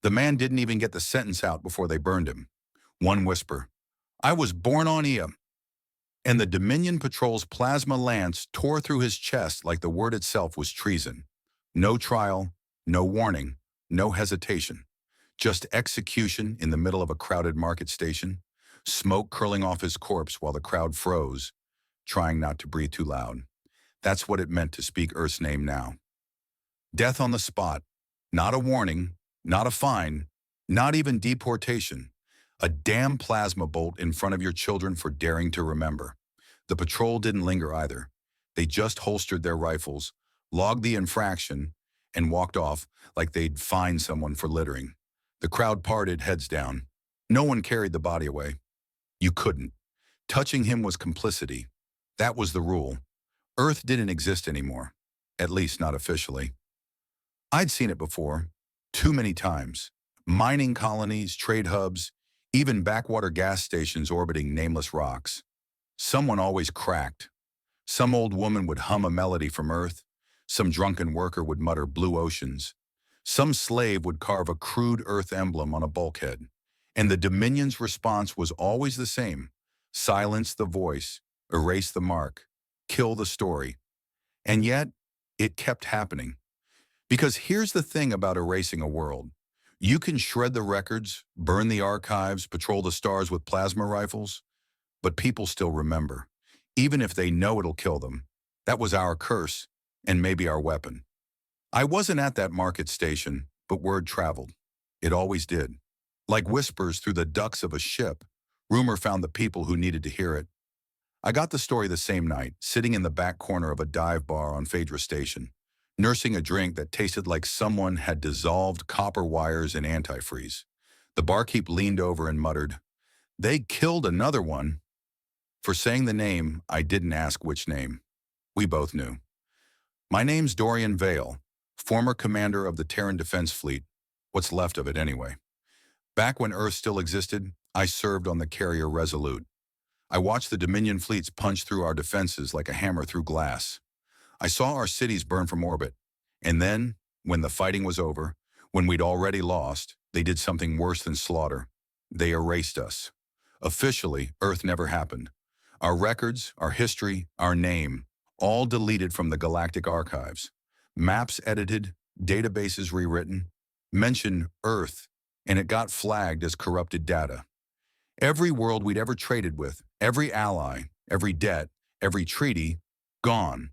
The man didn't even get the sentence out before they burned him. One whisper, "I was born on Ea," and the Dominion Patrol's plasma lance tore through his chest like the word itself was treason. No trial, no warning, no hesitation. Just execution in the middle of a crowded market station, smoke curling off his corpse while the crowd froze, trying not to breathe too loud. That's what it meant to speak Earth's name now. Death on the spot. Not a warning, not a fine, not even deportation. A damn plasma bolt in front of your children for daring to remember. The patrol didn't linger either. They just holstered their rifles, logged the infraction, and walked off like they'd fine someone for littering. The crowd parted, heads down. No one carried the body away. You couldn't. Touching him was complicity. That was the rule. Earth didn't exist anymore, at least not officially. I'd seen it before, too many times. Mining colonies, trade hubs, even backwater gas stations orbiting nameless rocks. Someone always cracked. Some old woman would hum a melody from Earth. Some drunken worker would mutter blue oceans. Some slave would carve a crude Earth emblem on a bulkhead. And the Dominion's response was always the same. Silence the voice, erase the mark, kill the story. And yet, it kept happening. Because here's the thing about erasing a world. You can shred the records, burn the archives, patrol the stars with plasma rifles, but people still remember, even if they know it'll kill them. That was our curse, and maybe our weapon. I wasn't at that market station, but word traveled. It always did. Like whispers through the ducts of a ship, rumor found the people who needed to hear it. I got the story the same night, sitting in the back corner of a dive bar on Phaedra Station, nursing a drink that tasted like someone had dissolved copper wires in antifreeze. The barkeep leaned over and muttered, "They killed another one." For saying the name, I didn't ask which name. We both knew. My name's Dorian Vale, former commander of the Terran Defense Fleet, what's left of it anyway. Back when Earth still existed, I served on the carrier Resolute. I watched the Dominion fleets punch through our defenses like a hammer through glass. I saw our cities burn from orbit. And then, when the fighting was over, when we'd already lost, they did something worse than slaughter. They erased us. Officially, Earth never happened. Our records, our history, our name, all deleted from the Galactic archives. Maps edited, databases rewritten, mentioned Earth, and it got flagged as corrupted data. Every world we'd ever traded with, every ally, every debt, every treaty, gone.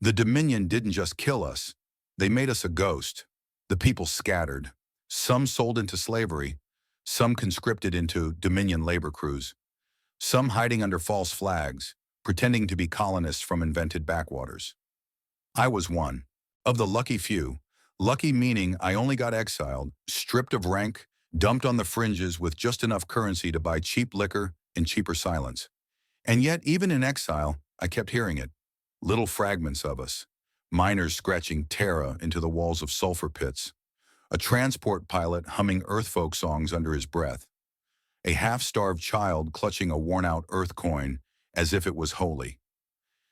The Dominion didn't just kill us. They made us a ghost. The people scattered. Some sold into slavery. Some conscripted into Dominion labor crews. Some hiding under false flags, pretending to be colonists from invented backwaters. I was one. Of the lucky few. Lucky meaning I only got exiled, stripped of rank, dumped on the fringes with just enough currency to buy cheap liquor and cheaper silence. And yet, even in exile, I kept hearing it. Little fragments of us. Miners scratching terra into the walls of sulfur pits. A transport pilot humming Earthfolk songs under his breath. A half-starved child clutching a worn-out Earth coin as if it was holy.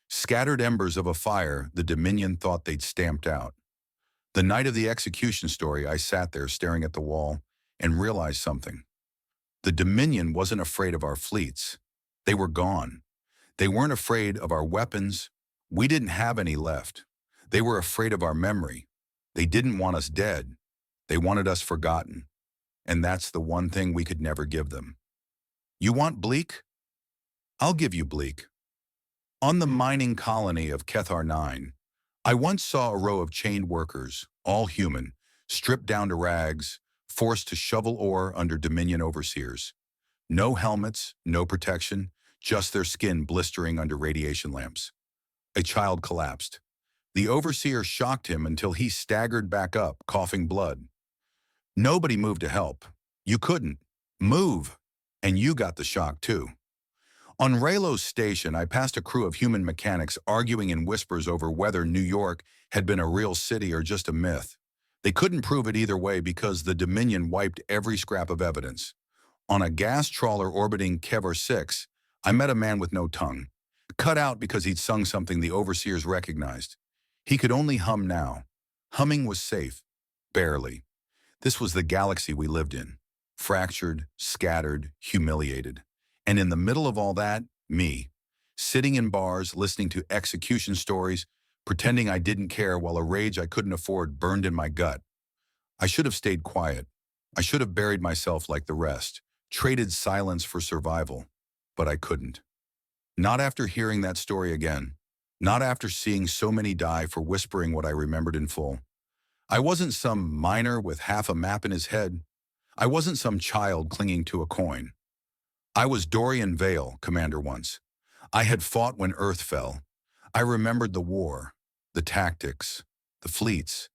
Scattered embers of a fire the Dominion thought they'd stamped out. The night of the execution story, I sat there staring at the wall and realized something. The Dominion wasn't afraid of our fleets. They were gone. They weren't afraid of our weapons. We didn't have any left. They were afraid of our memory. They didn't want us dead. They wanted us forgotten. And that's the one thing we could never give them. You want bleak? I'll give you bleak. On the mining colony of Kethar 9, I once saw a row of chained workers, all human, stripped down to rags, forced to shovel ore under Dominion overseers. No helmets, no protection, just their skin blistering under radiation lamps. A child collapsed. The overseer shocked him until he staggered back up, coughing blood. Nobody moved to help. You couldn't. Move. And you got the shock too. On Raylo's station, I passed a crew of human mechanics arguing in whispers over whether New York had been a real city or just a myth. They couldn't prove it either way because the Dominion wiped every scrap of evidence. On a gas trawler orbiting Kevlar 6, I met a man with no tongue, cut out because he'd sung something the overseers recognized. He could only hum now. Humming was safe. Barely. This was the galaxy we lived in. Fractured, scattered, humiliated. And in the middle of all that, me. Sitting in bars, listening to execution stories, pretending I didn't care while a rage I couldn't afford burned in my gut. I should have stayed quiet. I should have buried myself like the rest, traded silence for survival. But I couldn't. Not after hearing that story again. Not after seeing so many die for whispering what I remembered in full. I wasn't some miner with half a map in his head. I wasn't some child clinging to a coin. I was Dorian Vale, Commander once. I had fought when Earth fell. I remembered the war, the tactics, the fleets,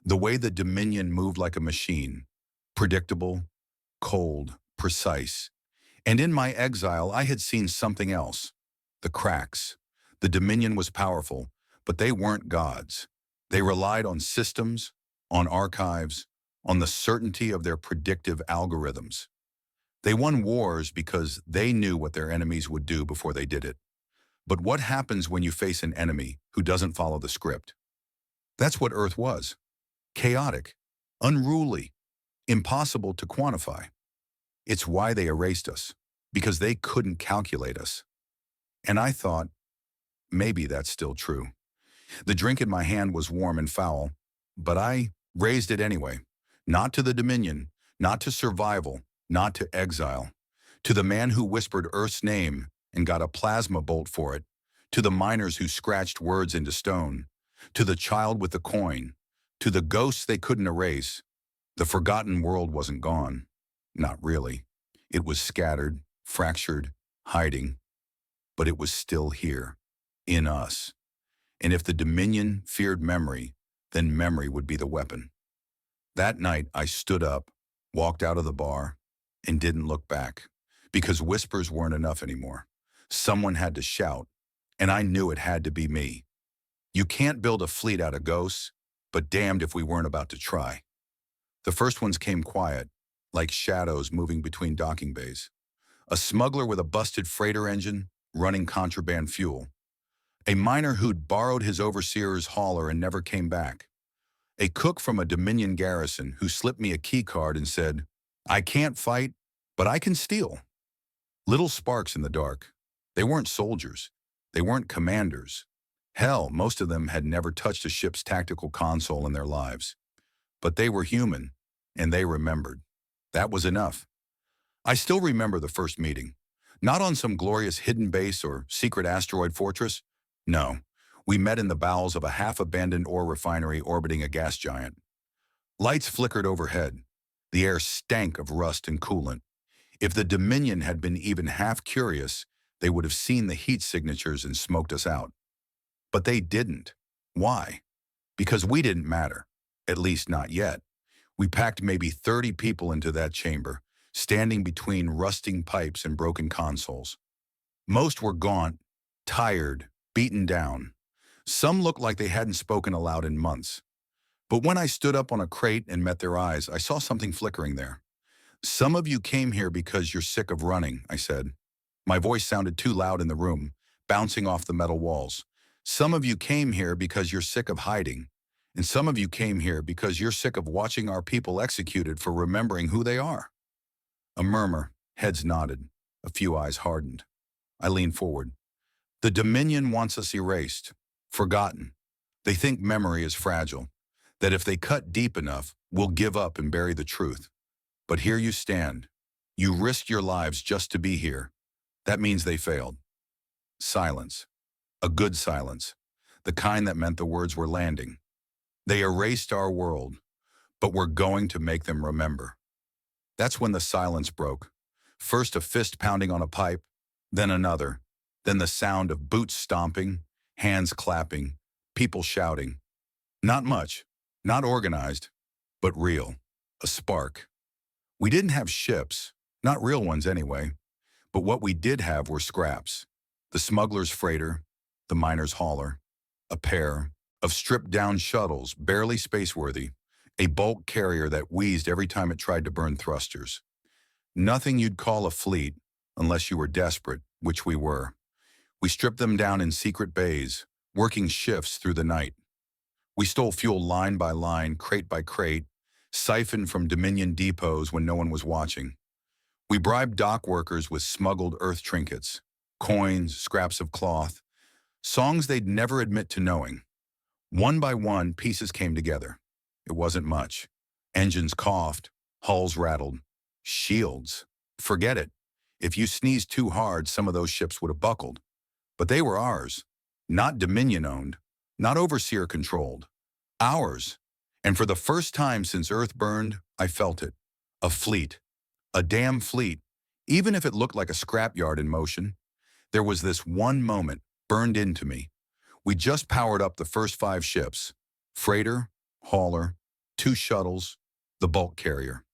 the way the Dominion moved like a machine. Predictable, cold, precise. And in my exile, I had seen something else. The cracks. The Dominion was powerful, but they weren't gods. They relied on systems, on archives, on the certainty of their predictive algorithms. They won wars because they knew what their enemies would do before they did it. But what happens when you face an enemy who doesn't follow the script? That's what Earth was. Chaotic, unruly, impossible to quantify. It's why they erased us, because they couldn't calculate us. And I thought, maybe that's still true. The drink in my hand was warm and foul, but I raised it anyway. Not to the Dominion, not to survival, not to exile. To the man who whispered Earth's name and got a plasma bolt for it. To the miners who scratched words into stone. To the child with the coin. To the ghosts they couldn't erase. The forgotten world wasn't gone. Not really. It was scattered, fractured, hiding. But it was still here, in us. And if the Dominion feared memory, then memory would be the weapon. That night, I stood up, walked out of the bar, and didn't look back, because whispers weren't enough anymore. Someone had to shout, and I knew it had to be me. You can't build a fleet out of ghosts, but damned if we weren't about to try. The first ones came quiet, like shadows moving between docking bays. A smuggler with a busted freighter engine, running contraband fuel. A miner who'd borrowed his overseer's hauler and never came back. A cook from a Dominion garrison who slipped me a key card and said, "I can't fight, but I can steal." Little sparks in the dark. They weren't soldiers. They weren't commanders. Hell, most of them had never touched a ship's tactical console in their lives. But they were human, and they remembered. That was enough. I still remember the first meeting. Not on some glorious hidden base or secret asteroid fortress. No, we met in the bowels of a half-abandoned ore refinery orbiting a gas giant. Lights flickered overhead. The air stank of rust and coolant. If the Dominion had been even half curious, they would have seen the heat signatures and smoked us out. But they didn't. Why? Because we didn't matter. At least not yet. We packed maybe 30 people into that chamber, standing between rusting pipes and broken consoles. Most were gaunt, tired, beaten down. Some looked like they hadn't spoken aloud in months. But when I stood up on a crate and met their eyes, I saw something flickering there. "Some of you came here because you're sick of running," I said. My voice sounded too loud in the room, bouncing off the metal walls. "Some of you came here because you're sick of hiding. And some of you came here because you're sick of watching our people executed for remembering who they are." A murmur, heads nodded, a few eyes hardened. I leaned forward. "The Dominion wants us erased, forgotten. They think memory is fragile, that if they cut deep enough, we'll give up and bury the truth. But here you stand. You risked your lives just to be here. That means they failed." Silence. A good silence. The kind that meant the words were landing. They erased our world, but we're going to make them remember. That's when the silence broke. First a fist pounding on a pipe, then another, then the sound of boots stomping, hands clapping, people shouting. Not much, not organized, but real. A spark. We didn't have ships, not real ones anyway, but what we did have were scraps. The smuggler's freighter, the miner's hauler, a pair of stripped-down shuttles, barely spaceworthy, a bulk carrier that wheezed every time it tried to burn thrusters. Nothing you'd call a fleet, unless you were desperate, which we were. We stripped them down in secret bays, working shifts through the night. We stole fuel line by line, crate by crate, siphoned from Dominion depots when no one was watching. We bribed dock workers with smuggled Earth trinkets, coins, scraps of cloth, songs they'd never admit to knowing. One by one, pieces came together. It wasn't much. Engines coughed, hulls rattled. Shields. Forget it. If you sneezed too hard, some of those ships would have buckled. But they were ours. Not Dominion-owned, not Overseer-controlled. Ours. And for the first time since Earth burned, I felt it. A fleet. A damn fleet. Even if it looked like a scrapyard in motion. There was this one moment burned into me. We just powered up the first 5 ships. Freighter, hauler, 2 shuttles, the bulk carrier.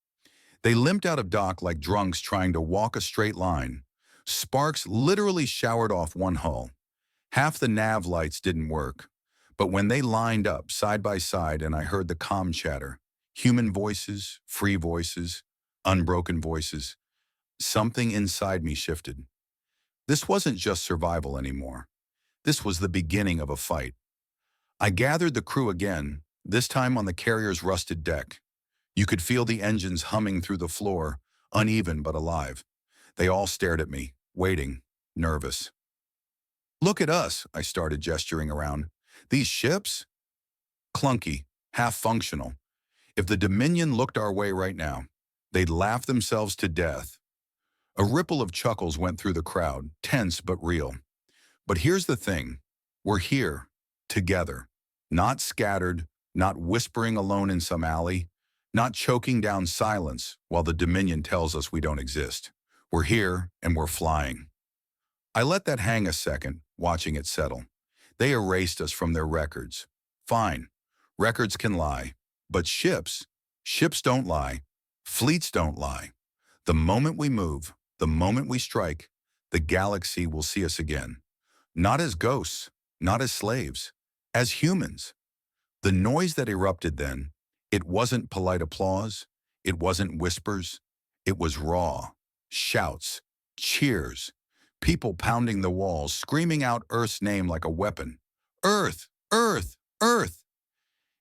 They limped out of dock like drunks trying to walk a straight line. Sparks literally showered off one hull. Half the nav lights didn't work. But when they lined up side by side and I heard the comm chatter, human voices, free voices, unbroken voices, something inside me shifted. This wasn't just survival anymore. This was the beginning of a fight. I gathered the crew again, this time on the carrier's rusted deck. You could feel the engines humming through the floor, uneven but alive. They all stared at me, waiting, nervous. "Look at us," I started gesturing around. "These ships? Clunky, half-functional. If the Dominion looked our way right now, they'd laugh themselves to death." A ripple of chuckles went through the crowd, tense but real. But here's the thing. We're here, together. Not scattered, not whispering alone in some alley, not choking down silence while the Dominion tells us we don't exist. We're here and we're flying. I let that hang a second, watching it settle. They erased us from their records. Fine, records can lie. But ships don't lie. Fleets don't lie. The moment we move, the moment we strike, the galaxy will see us again. Not as ghosts, not as slaves, as humans. The noise that erupted then, it wasn't polite applause, it wasn't whispers, it was raw. Shouts, cheers, people pounding the walls, screaming out Earth's name like a weapon. Earth, Earth, Earth!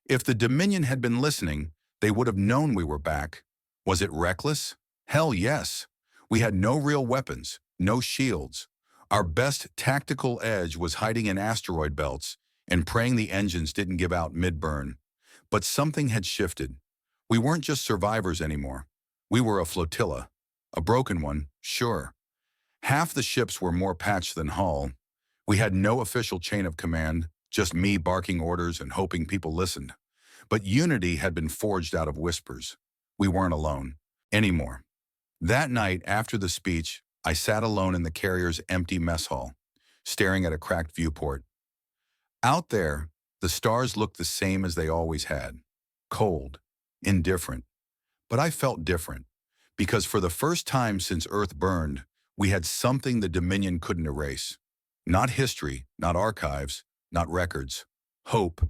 If the Dominion had been listening, they would have known we were back. Was it reckless? Hell yes. We had no real weapons, no shields. Our best tactical edge was hiding in asteroid belts and praying the engines didn't give out mid-burn. But something had shifted. We weren't just survivors anymore. We were a flotilla. A broken one, sure. Half the ships were more patched than hull. We had no official chain of command, just me barking orders and hoping people listened. But unity had been forged out of whispers. We weren't alone. Anymore. That night, after the speech, I sat alone in the carrier's empty mess hall, staring at a cracked viewport. Out there, the stars looked the same as they always had. Cold, indifferent. But I felt different, because for the first time since Earth burned, we had something the Dominion couldn't erase. Not history, not archives, not records. Hope.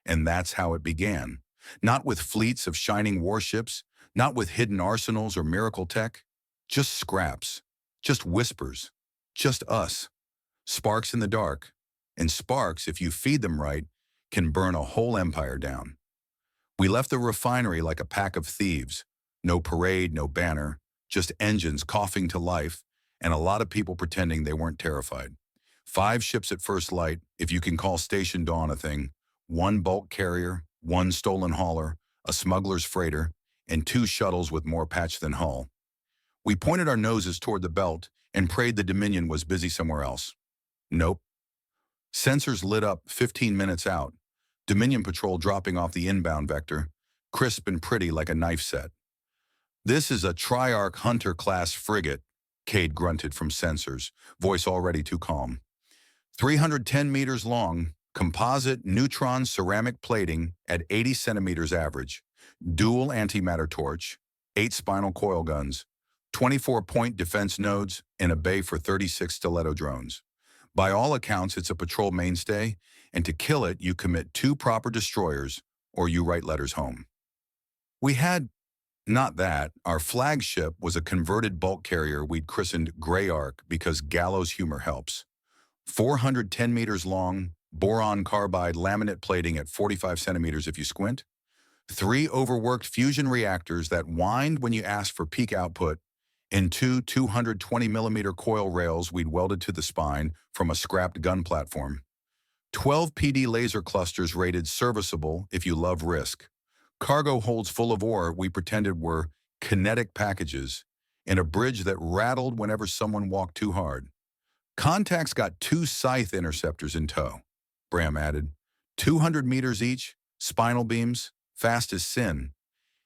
And that's how it began. Not with fleets of shining warships, not with hidden arsenals or miracle tech. Just scraps. Just whispers. Just us. Sparks in the dark. And sparks, if you feed them right, can burn a whole empire down. We left the refinery like a pack of thieves. No parade, no banner, just engines coughing to life, and a lot of people pretending they weren't terrified. 5 ships at first light, if you can call Station Dawn a thing, 1 bulk carrier, 1 stolen hauler, a smuggler's freighter, and 2 shuttles with more patch than hull. We pointed our noses toward the belt and prayed the Dominion was busy somewhere else. Nope. Sensors lit up 15 minutes out. Dominion patrol dropping off the inbound vector, crisp and pretty like a knife set. "This is a Triarch Hunter-class frigate," Cade grunted from sensors, voice already too calm. 310 meters long, composite neutron ceramic plating at 80 centimeters average, dual antimatter torch, 8 spinal coil guns, 24-point defense nodes, and a bay for 36 stiletto drones. By all accounts, it's a patrol mainstay, and to kill it, you commit 2 proper destroyers, or you write letters home. We had, not that, our flagship was a converted bulk carrier we'd christened Greyarch because gallows humor helps. 410 meters long, boron carbide laminate plating at 45 centimeters if you squint, 3 overworked fusion reactors that whined when you asked for peak output, and 2 220mm coil rails we'd welded to the spine from a scrapped gun platform. 12 PD laser clusters rated serviceable if you love risk. Cargo holds full of ore we pretended were kinetic packages, and a bridge that rattled whenever someone walked too hard. Contact's got 2 scythe interceptors in tow, Bram added. 200 meters each, spinal beams, fast as sin.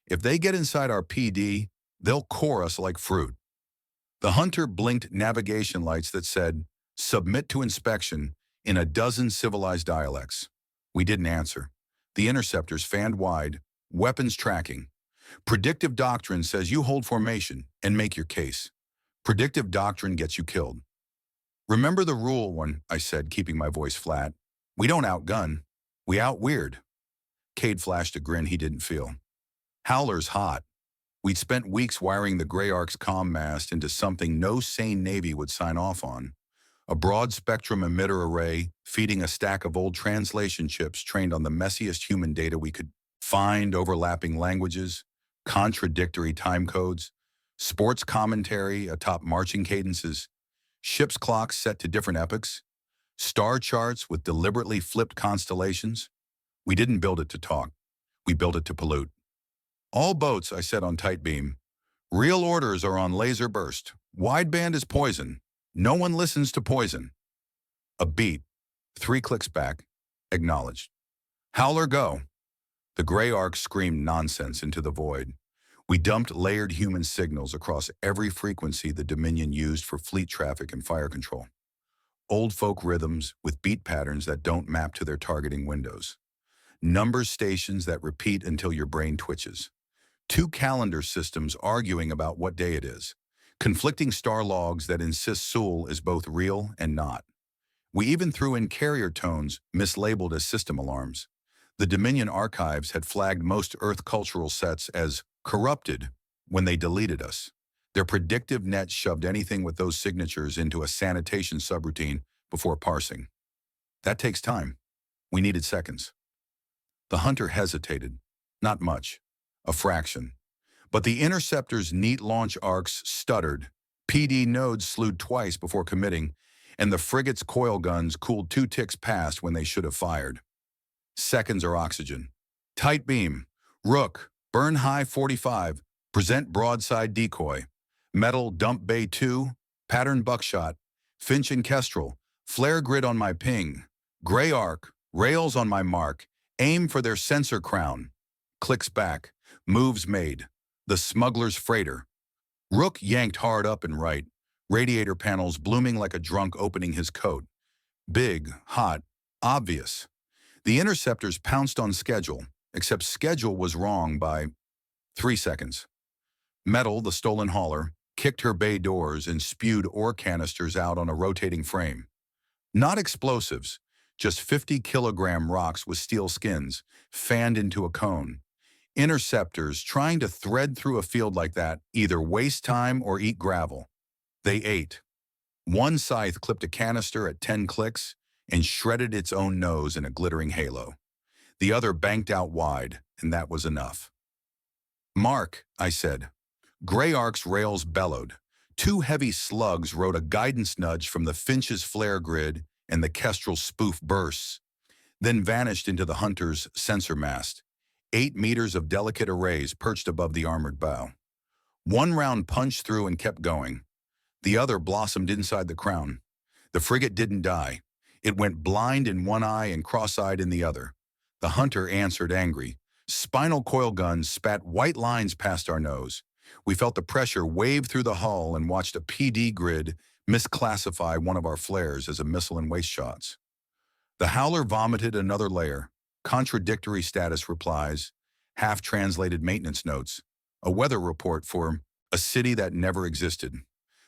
If they get inside our PD, they'll core us like fruit. The hunter blinked navigation lights that said, "Submit to inspection," in a dozen civilized dialects. We didn't answer. The interceptors fanned wide, weapons tracking. Predictive doctrine says you hold formation and make your case. Predictive doctrine gets you killed. Remember the rule one, I said, keeping my voice flat. We don't outgun, we outweird. Cade flashed a grin he didn't feel. Howler's hot. We'd spent weeks wiring the Grey Ark's comm mast into something no sane Navy would sign off on. A broad-spectrum emitter array feeding a stack of old translation chips trained on the messiest human data we could find, overlapping languages, contradictory time codes, sports commentary atop marching cadences, ship's clocks set to different epochs, star charts with deliberately flipped constellations. We didn't build it to talk. We built it to pollute. All boats, I said on tight beam. Real orders are on laser burst. Wideband is poison. No one listens to poison. A beat. 3 clicks back. Acknowledged. Howler, go. The Grey Ark screamed nonsense into the void. We dumped layered human signals across every frequency the Dominion used for fleet traffic and fire control. Old folk rhythms with beat patterns that don't map to their targeting windows. Number stations that repeat until your brain twitches. 2 calendar systems arguing about what day it is. Conflicting star logs that insist Sewell is both real and not. We even threw in carrier tones mislabeled as system alarms. The Dominion archives had flagged most Earth cultural sets as corrupted when they deleted us. Their predictive net shoved anything with those signatures into a sanitation subroutine before parsing. That takes time. We needed seconds. The hunter hesitated. Not much. A fraction. But the interceptor's neat launch arcs stuttered. PD nodes slewed twice before committing, and the frigate's coil guns cooled 2 ticks past when they should have fired. Seconds are oxygen. Tight beam. Rook. Burn high 45. Present broadside decoy. Metal dump bay 2. Pattern buckshot. Finch and Kestrel. Flare grid on my ping. Grey Ark. Rails on my mark. Aim for their sensor crown. Clicks back. Moves made. The smuggler's freighter. Rook yanked hard up and right. Radiator panels blooming like a drunk opening his coat. Big, hot, obvious. The interceptors pounced on schedule, except schedule was wrong by 3 seconds. Metal, the stolen hauler, kicked her bay doors and spewed ore canisters out on a rotating frame. Not explosives, just 50-kilogram rocks with steel skins, fanned into a cone. Interceptors trying to thread through a field like that either waste time or eat gravel. They ate. One scythe clipped a canister at 10 clicks and shredded its own nose in a glittering halo. The other banked out wide, and that was enough. Mark, I said. Grey Ark's rails bellowed. 2 heavy slugs rode a guidance nudge from the Finch's flare grid, and the Kestrel spoof bursts, then vanished into the hunter's sensor mast. 8 meters of delicate arrays perched above the armored bow. One round punched through and kept going. The other blossomed inside the crown. The frigate didn't die. It went blind in one eye and cross-eyed in the other. The hunter answered angry. Spinal coil guns spat white lines past our nose. We felt the pressure wave through the hull and watched a PD grid misclassify one of our flares as a missile and waste shots. The howler vomited another layer. Contradictory status replies, half-translated maintenance notes, a weather report for a city that never existed.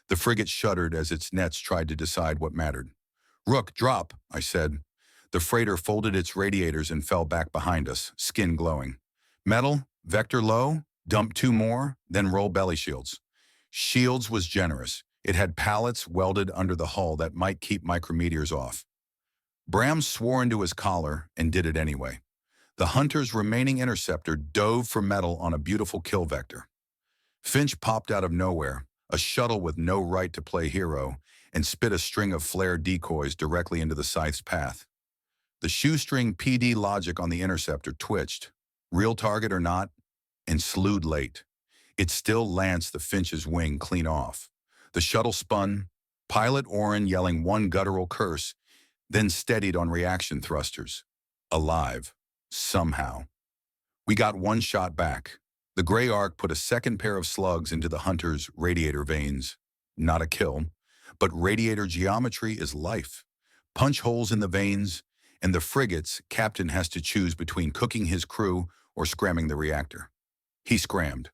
The frigate shuddered as its nets tried to decide what mattered. Rook, drop, I said. The freighter folded its radiators and fell back behind us, skin glowing. Metal, vector low, dump 2 more, then roll belly shields. Shields was generous. It had pallets welded under the hull that might keep micrometeors off. Bram swore into his collar and did it anyway. The hunter's remaining interceptor dove for metal on a beautiful kill vector. Finch popped out of nowhere, a shuttle with no right to play hero, and spit a string of flare decoys directly into the scythe's path. The shoestring PD logic on the interceptor twitched, real target or not, and slewed late. It still lanced the Finch's wing clean off. The shuttle spun, pilot Oren yelling one guttural curse, then steadied on reaction thrusters. Alive. Somehow. We got one shot back. The gray arc put a second pair of slugs into the hunter's radiator veins. Not a kill, but radiator geometry is life. Punch holes in the veins, and the frigate's captain has to choose between cooking his crew or scramming the reactor. He scrammed.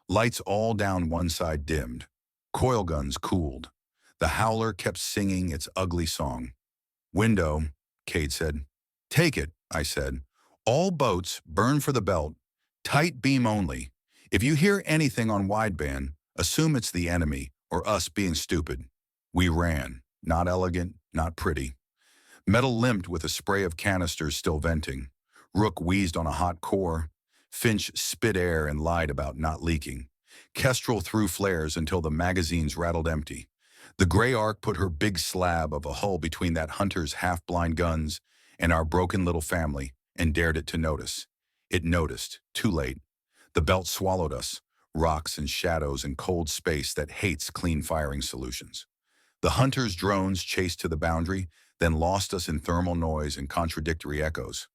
Lights all down one side dimmed. Coil guns cooled. The howler kept singing its ugly song. Window, Cade said. Take it, I said. All boats burn for the belt. Tight beam only. If you hear anything on wideband, assume it's the enemy or us being stupid. We ran. Not elegant, not pretty. Metal limped with a spray of canisters still venting. Rook wheezed on a hot core. Finch spit air and lied about not leaking. Kestrel threw flares until the magazines rattled empty. The gray arc put her big slab of a hull between that hunter's half-blind guns and our broken little family and dared it to notice. It noticed, too late. The belt swallowed us, rocks and shadows and cold space that hates clean firing solutions. The hunter's drones chased to the boundary, then lost us in thermal noise and contradictory echoes.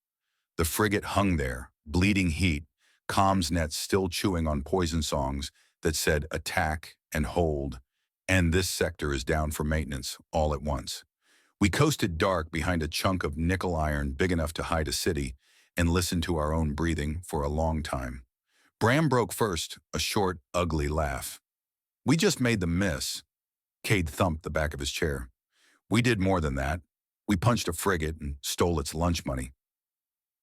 The frigate hung there, bleeding heat, comms nets still chewing on poison songs that said attack and hold, and this sector is down for maintenance all at once. We coasted dark behind a chunk of nickel iron big enough to hide a city and listened to our own breathing for a long time. Bram broke first, a short, ugly laugh. We just made them miss. Cade thumped the back of his chair. We did more than that. We punched a frigate and stole its lunch money.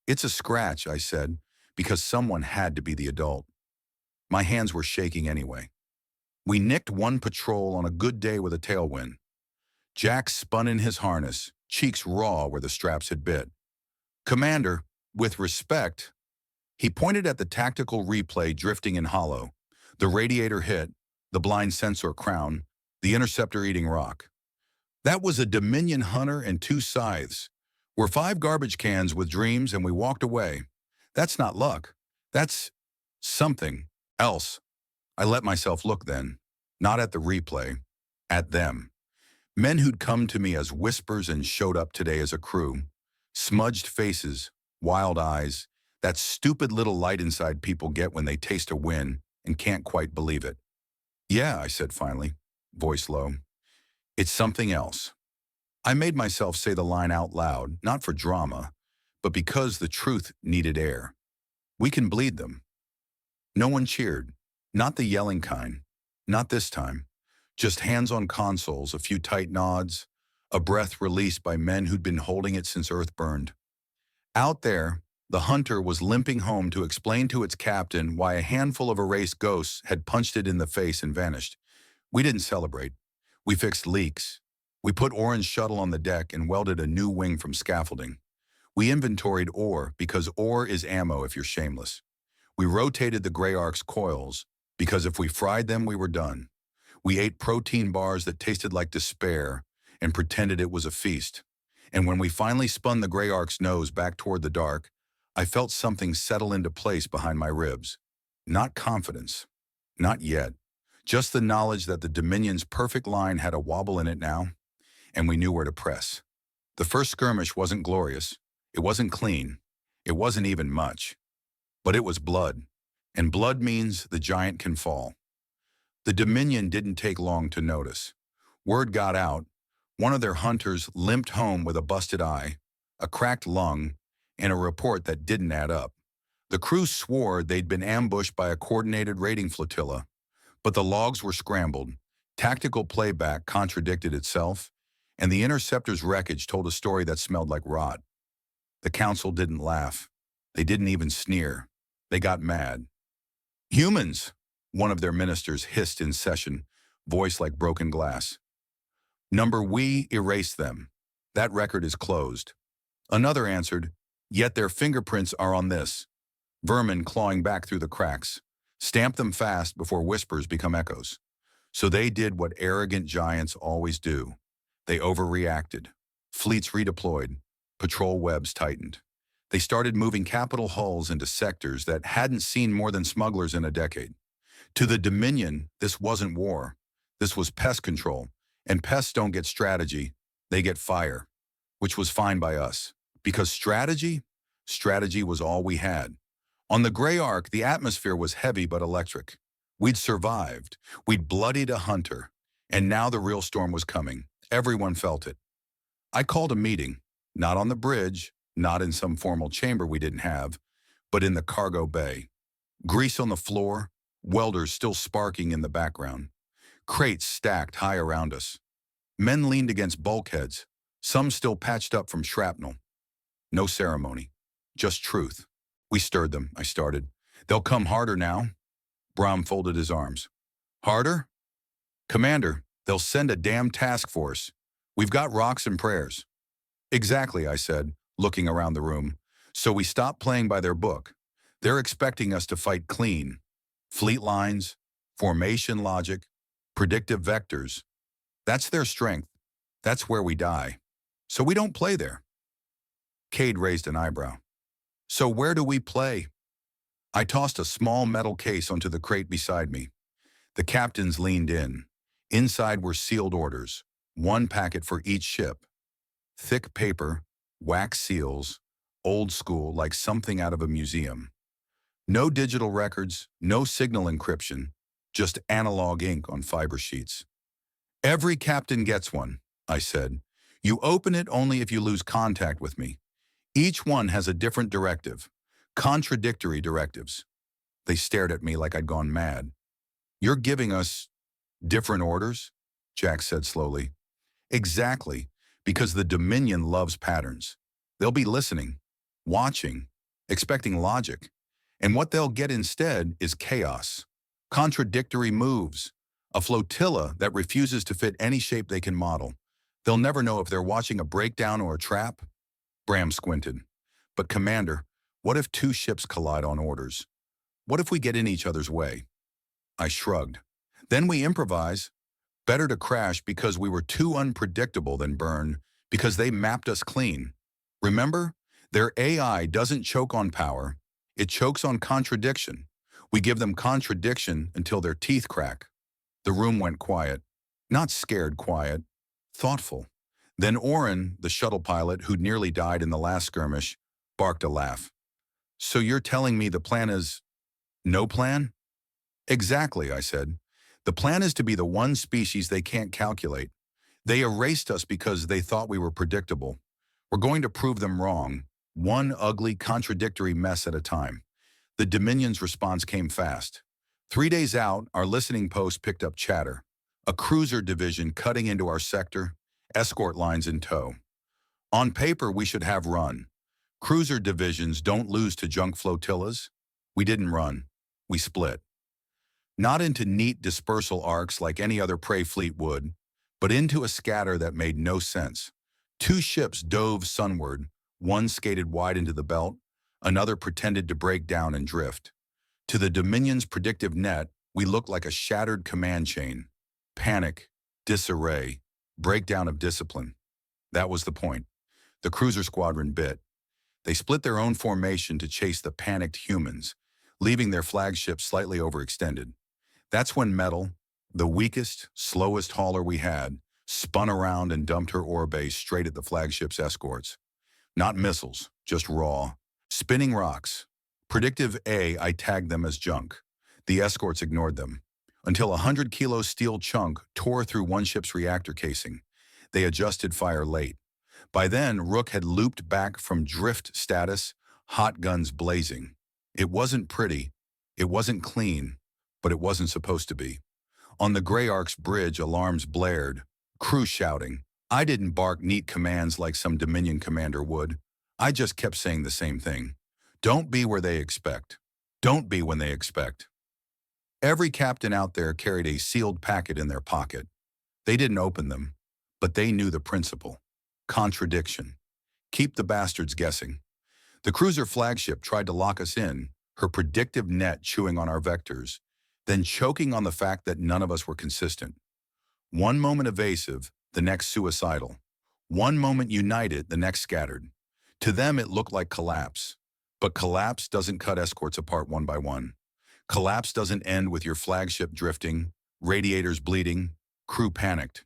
It's a scratch, I said, because someone had to be the adult. My hands were shaking anyway. We nicked one patrol on a good day with a tailwind. Jack spun in his harness, cheeks raw where the straps had bit. Commander, with respect, he pointed at the tactical replay drifting in hollow. The radiator hit, the blind sensor crown, the interceptor eating rock. That was a Dominion hunter and 2 scythes. We're 5 garbage cans with dreams and we walked away. That's not luck. That's something else. I let myself look then, not at the replay, at them. Men who'd come to me as whispers and showed up today as a crew. Smudged faces, wild eyes, that stupid little light inside people get when they taste a win and can't quite believe it. Yeah, I said finally, voice low. It's something else. I made myself say the line out loud, not for drama, but because the truth needed air. We can bleed them. No one cheered. Not the yelling kind. Not this time. Just hands on consoles, a few tight nods, a breath released by men who'd been holding it since Earth burned. Out there, the hunter was limping home to explain to its captain why a handful of erased ghosts had punched it in the face and vanished. We didn't celebrate. We fixed leaks. We put Orange Shuttle on the deck and welded a new wing from scaffolding. We inventoried ore because ore is ammo if you're shameless. We rotated the Gray Ark's coils because if we fried them, we were done. We ate protein bars that tasted like despair and pretended it was a feast. And when we finally spun the Gray Ark's nose back toward the dark, I felt something settle into place behind my ribs. Not confidence. Not yet. Just the knowledge that the Dominion's perfect line had a wobble in it now, and we knew where to press. The first skirmish wasn't glorious. It wasn't clean. It wasn't even much. But it was blood. And blood means the giant can fall. The Dominion didn't take long to notice. Word got out. One of their hunters limped home with a busted eye, a cracked lung, and a report that didn't add up. The crew swore they'd been ambushed by a coordinated raiding flotilla, but the logs were scrambled. Tactical playback contradicted itself, and the interceptor's wreckage told a story that smelled like rot. The council didn't laugh. They didn't even sneer. They got mad. Humans, one of their ministers hissed in session, voice like broken glass. We erased them. That record is closed. Another answered, Yet their fingerprints are on this. Vermin clawing back through the cracks. Stamp them fast before whispers become echoes. So they did what arrogant giants always do. They overreacted. Fleets redeployed. Patrol webs tightened. They started moving capital hulls into sectors that hadn't seen more than smugglers in a decade. To the Dominion, this wasn't war. This was pest control. And pests don't get strategy, they get fire. Which was fine by us. Because strategy was all we had. On the Grey Ark, the atmosphere was heavy but electric. We'd survived. We'd bloodied a hunter. And now the real storm was coming. Everyone felt it. I called a meeting, not on the bridge, not in some formal chamber we didn't have, but in the cargo bay. Grease on the floor, welders still sparking in the background. Crates stacked high around us. Men leaned against bulkheads, some still patched up from shrapnel. No ceremony, just truth. We stirred them, I started. They'll come harder now. Brahm folded his arms. Harder? Commander, they'll send a damn task force. We've got rocks and prayers. Exactly, I said, looking around the room. So we stopped playing by their book. They're expecting us to fight clean. Fleet lines, formation logic, predictive vectors. That's their strength. That's where we die. So we don't play there. Cade raised an eyebrow. So where do we play? I tossed a small metal case onto the crate beside me. The captains leaned in. Inside were sealed orders, one packet for each ship. Thick paper, wax seals, old school like something out of a museum. No digital records, no signal encryption, just analog ink on fiber sheets. Every captain gets one, I said. You open it only if you lose contact with me. Each one has a different directive, contradictory directives. They stared at me like I'd gone mad. You're giving us different orders? Jack said slowly. Exactly, because the Dominion loves patterns. They'll be listening, watching, expecting logic. And what they'll get instead is chaos, contradictory moves, a flotilla that refuses to fit any shape they can model. They'll never know if they're watching a breakdown or a trap. Bram squinted. But Commander, what if two ships collide on orders? What if we get in each other's way? I shrugged. Then we improvise. Better to crash because we were too unpredictable than burn, because they mapped us clean. Remember? Their AI doesn't choke on power. It chokes on contradiction. We give them contradiction until their teeth crack. The room went quiet. Not scared quiet. Thoughtful. Then Oren, the shuttle pilot who'd nearly died in the last skirmish, barked a laugh. So you're telling me the plan is no plan? Exactly, I said. The plan is to be the one species they can't calculate. They erased us because they thought we were predictable. We're going to prove them wrong, one ugly, contradictory mess at a time. The Dominion's response came fast. 3 days out, our listening post picked up chatter. A cruiser division cutting into our sector, escort lines in tow. On paper, we should have run. Cruiser divisions don't lose to junk flotillas. We didn't run. We split. Not into neat dispersal arcs like any other prey fleet would, but into a scatter that made no sense. Two ships dove sunward, one skated wide into the belt, another pretended to break down and drift. To the Dominion's predictive net, we looked like a shattered command chain. Panic, disarray, breakdown of discipline. That was the point. The cruiser squadron bit. They split their own formation to chase the panicked humans, leaving their flagship slightly overextended. That's when Metal, the weakest, slowest hauler we had, spun around and dumped her ore base straight at the flagship's escorts. Not missiles, just raw. Spinning rocks. Predictive A, I tagged them as junk. The escorts ignored them. Until a 100-kilo steel chunk tore through one ship's reactor casing. They adjusted fire late. By then, Rook had looped back from drift status, hot guns blazing. It wasn't pretty, it wasn't clean, but it wasn't supposed to be. On the Grey Ark's bridge, alarms blared, crew shouting. I didn't bark neat commands like some Dominion commander would. I just kept saying the same thing. Don't be where they expect. Don't be when they expect. Every captain out there carried a sealed packet in their pocket. They didn't open them, but they knew the principle. Contradiction. Keep the bastards guessing. The cruiser flagship tried to lock us in, her predictive net chewing on our vectors, then choking on the fact that none of us were consistent. One moment evasive, the next suicidal. One moment united, the next scattered. To them, it looked like collapse. But collapse doesn't cut escorts apart one by one. Collapse doesn't end with your flagship drifting, radiators bleeding, crew panicked.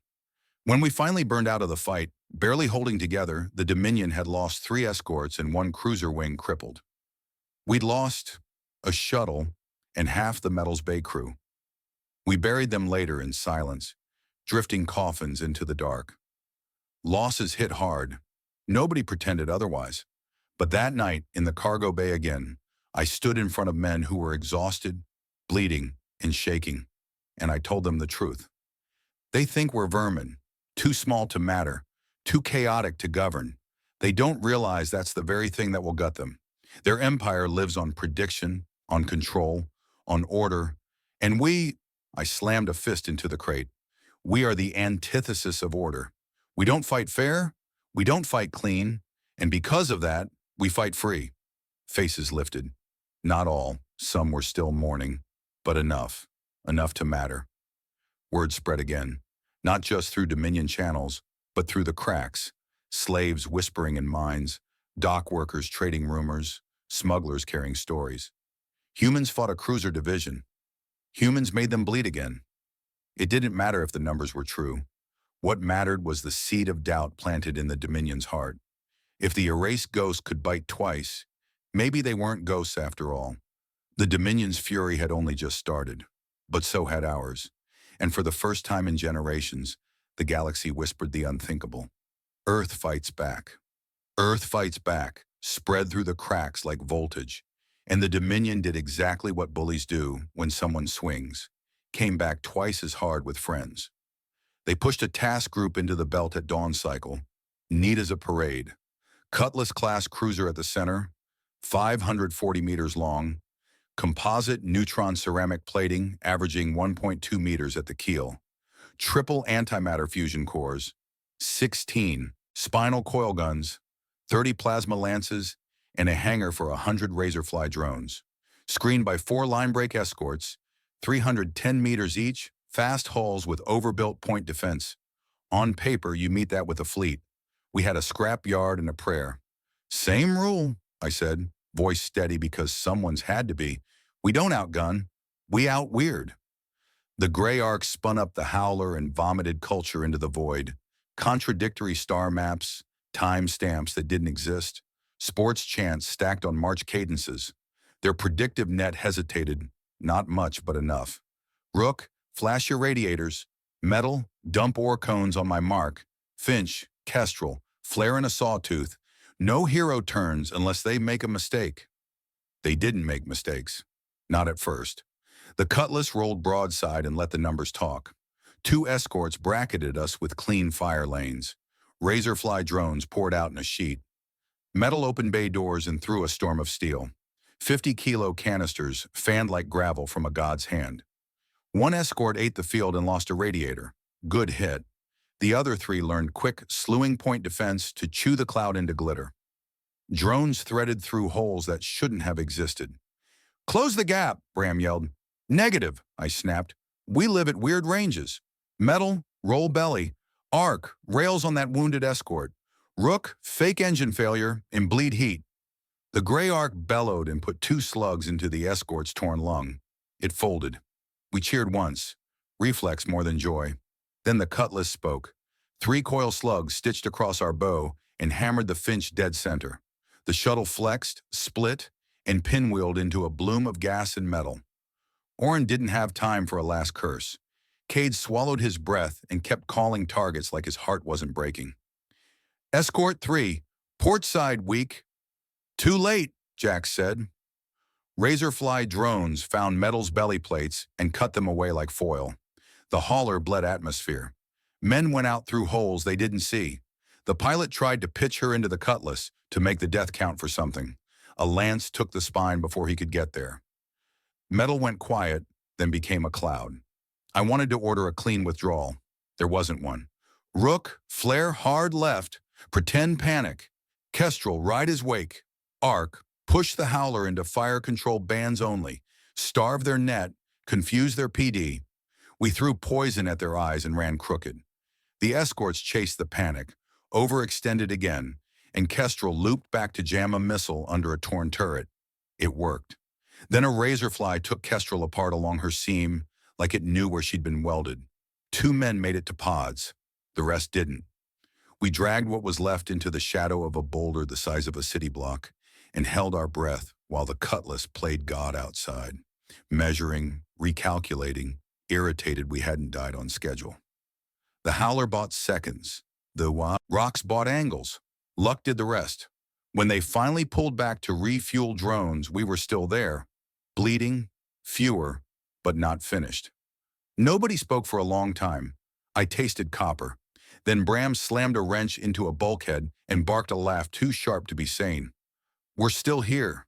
When we finally burned out of the fight, barely holding together, the Dominion had lost 3 escorts and 1 cruiser wing crippled. We'd lost a shuttle and half the Metals Bay crew. We buried them later in silence, drifting coffins into the dark. Losses hit hard. Nobody pretended otherwise. But that night, in the cargo bay again, I stood in front of men who were exhausted, bleeding, and shaking, and I told them the truth. They think we're vermin, too small to matter, too chaotic to govern. They don't realize that's the very thing that will gut them. Their empire lives on prediction, on control, on order, and I slammed a fist into the crate. We are the antithesis of order. We don't fight fair, we don't fight clean, and because of that, we fight free. Faces lifted. Not all, some were still mourning, but enough to matter. Word spread again, not just through Dominion channels, but through the cracks, slaves whispering in mines, dock workers trading rumors, smugglers carrying stories. Humans fought a cruiser division. Humans made them bleed again. It didn't matter if the numbers were true. What mattered was the seed of doubt planted in the Dominion's heart. If the erased ghost could bite twice, maybe they weren't ghosts after all. The Dominion's fury had only just started, but so had ours. And for the first time in generations, the galaxy whispered the unthinkable. Earth fights back. Earth fights back, spread through the cracks like voltage. And the Dominion did exactly what bullies do when someone swings. Came back twice as hard with friends. They pushed a task group into the belt at dawn cycle, neat as a parade. Cutlass-class cruiser at the center, 540 meters long, composite neutron ceramic plating averaging 1.2 meters at the keel, triple antimatter fusion cores, 16 spinal coil guns, 30 plasma lances, and a hangar for 100 Razorfly drones. Screened by 4 line break escorts, 310 meters each, fast hulls with overbuilt point defense. On paper, you meet that with a fleet. We had a scrap yard and a prayer. Same rule, I said, voice steady because someone's had to be. We don't outgun, we out-weird. The gray arc spun up the howler and vomited culture into the void. Contradictory star maps, time stamps that didn't exist, sports chants stacked on March cadences. Their predictive net hesitated, not much but enough. Rook, flash your radiators. Metal, dump ore cones on my mark. Finch, Kestrel, flare in a sawtooth. No hero turns unless they make a mistake. They didn't make mistakes. Not at first. The Cutlass rolled broadside and let the numbers talk. 2 escorts bracketed us with clean fire lanes. Razorfly drones poured out in a sheet. Metal opened bay doors and threw a storm of steel. 50-kilo canisters fanned like gravel from a god's hand. 1 escort ate the field and lost a radiator. Good hit. The other 3 learned quick, slewing point defense to chew the cloud into glitter. Drones threaded through holes that shouldn't have existed. Close the gap, Bram yelled. Negative, I snapped. We live at weird ranges. Metal, roll belly. Arc, rails on that wounded escort. Rook, fake engine failure, and bleed heat. The gray arc bellowed and put 2 slugs into the escort's torn lung. It folded. We cheered once. Reflex more than joy. Then the Cutlass spoke. 3 coil slugs stitched across our bow and hammered the Finch dead center. The shuttle flexed, split, and pinwheeled into a bloom of gas and metal. Orin didn't have time for a last curse. Cade swallowed his breath and kept calling targets like his heart wasn't breaking. Escort 3, port side weak. Too late, Jack said. Razorfly drones found Metal's belly plates and cut them away like foil. The hauler bled atmosphere. Men went out through holes they didn't see. The pilot tried to pitch her into the Cutlass to make the death count for something. A lance took the spine before he could get there. Metal went quiet, then became a cloud. I wanted to order a clean withdrawal. There wasn't one. Rook, flare hard left, pretend panic. Kestrel, ride his wake. Ark pushed the Howler into fire control bands only, starved their net, confused their PD. We threw poison at their eyes and ran crooked. The escorts chased the panic, overextended again, and Kestrel looped back to jam a missile under a torn turret. It worked. Then a razorfly took Kestrel apart along her seam like it knew where she'd been welded. 2 men made it to pods. The rest didn't. We dragged what was left into the shadow of a boulder the size of a city block and held our breath while the Cutlass played God outside, measuring, recalculating, irritated we hadn't died on schedule. The Howler bought seconds. The rocks bought angles. Luck did the rest. When they finally pulled back to refuel drones, we were still there, bleeding, fewer, but not finished. Nobody spoke for a long time. I tasted copper. Then Bram slammed a wrench into a bulkhead and barked a laugh too sharp to be sane. "We're still here."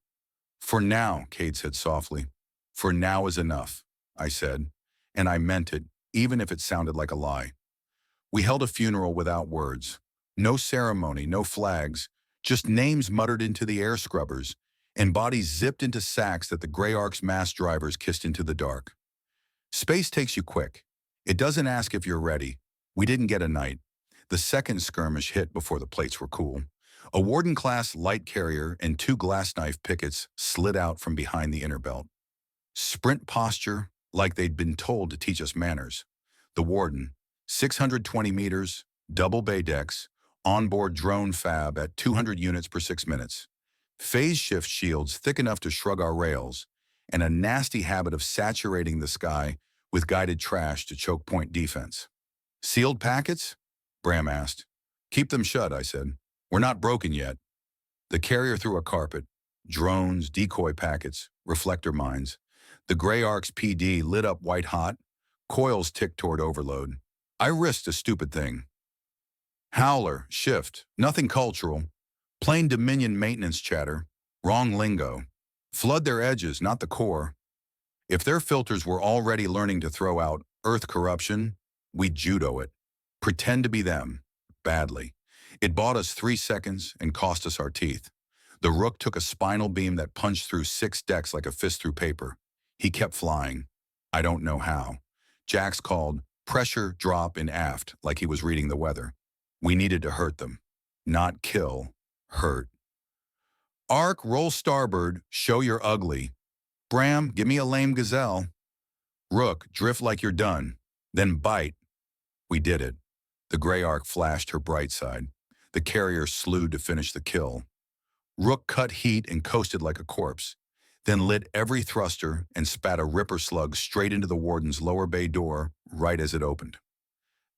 "For now," Cade said softly. "For now is enough," I said, and I meant it, even if it sounded like a lie. We held a funeral without words. No ceremony, no flags, just names muttered into the air scrubbers, and bodies zipped into sacks that the Grey Ark's mass drivers kissed into the dark. Space takes you quick. It doesn't ask if you're ready. We didn't get a night. The second skirmish hit before the plates were cool. A Warden-class light carrier and 2 glass knife pickets slid out from behind the inner belt. Sprint posture, like they'd been told to teach us manners. The Warden, 620 meters, double bay decks, onboard drone fab at 200 units per 6 minutes. Phase shift shields thick enough to shrug our rails, and a nasty habit of saturating the sky with guided trash to choke point defense. "Sealed packets?" Bram asked. "Keep them shut," I said. "We're not broken yet." The carrier threw a carpet. Drones, decoy packets, reflector mines. The Grey Ark's PD lit up white hot. Coils ticked toward overload. I risked a stupid thing. "Howler, shift, nothing cultural. Plain Dominion maintenance chatter. Wrong lingo. Flood their edges, not the core." If their filters were already learning to throw out Earth corruption, we'd judo it. Pretend to be them. Badly. It bought us 3 seconds and cost us our teeth. The Rook took a spinal beam that punched through 6 decks like a fist through paper. He kept flying. I don't know how. Jax called, "Pressure drop in aft," like he was reading the weather. We needed to hurt them. Not kill. Hurt. "Ark, roll starboard. Show you're ugly." "Bram, give me a lame gazelle." "Rook, drift like you're done. Then bite." We did it. The Grey Ark flashed her bright side. The carrier slewed to finish the kill. Rook cut heat and coasted like a corpse, then lit every thruster and spat a ripper slug straight into the Warden's lower bay door right as it opened.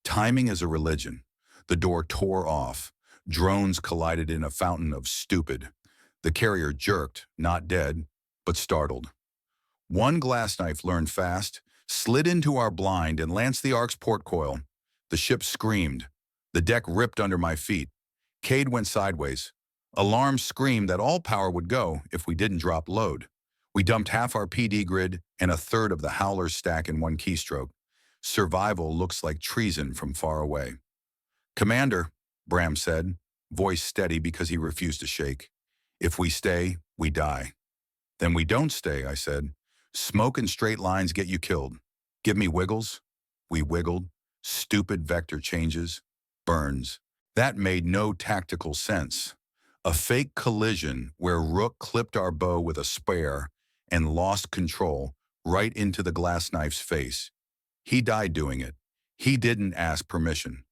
Timing is a religion. The door tore off. Drones collided in a fountain of stupid. The carrier jerked, not dead, but startled. One glass knife learned fast, slid into our blind and lanced the Ark's port coil. The ship screamed. The deck ripped under my feet. Cade went sideways. Alarm screamed that all power would go if we didn't drop load. We dumped half our PD grid and a third of the Howler's stack in one keystroke. Survival looks like treason from far away. "Commander," Bram said, voice steady because he refused to shake. "If we stay, we die." "Then we don't stay," I said. "Smoke and straight lines get you killed. Give me wiggles." We wiggled. Stupid vector changes. Burns. That made no tactical sense. A fake collision where Rook clipped our bow with a spare and lost control right into the glass knife's face. He died doing it. He didn't ask permission.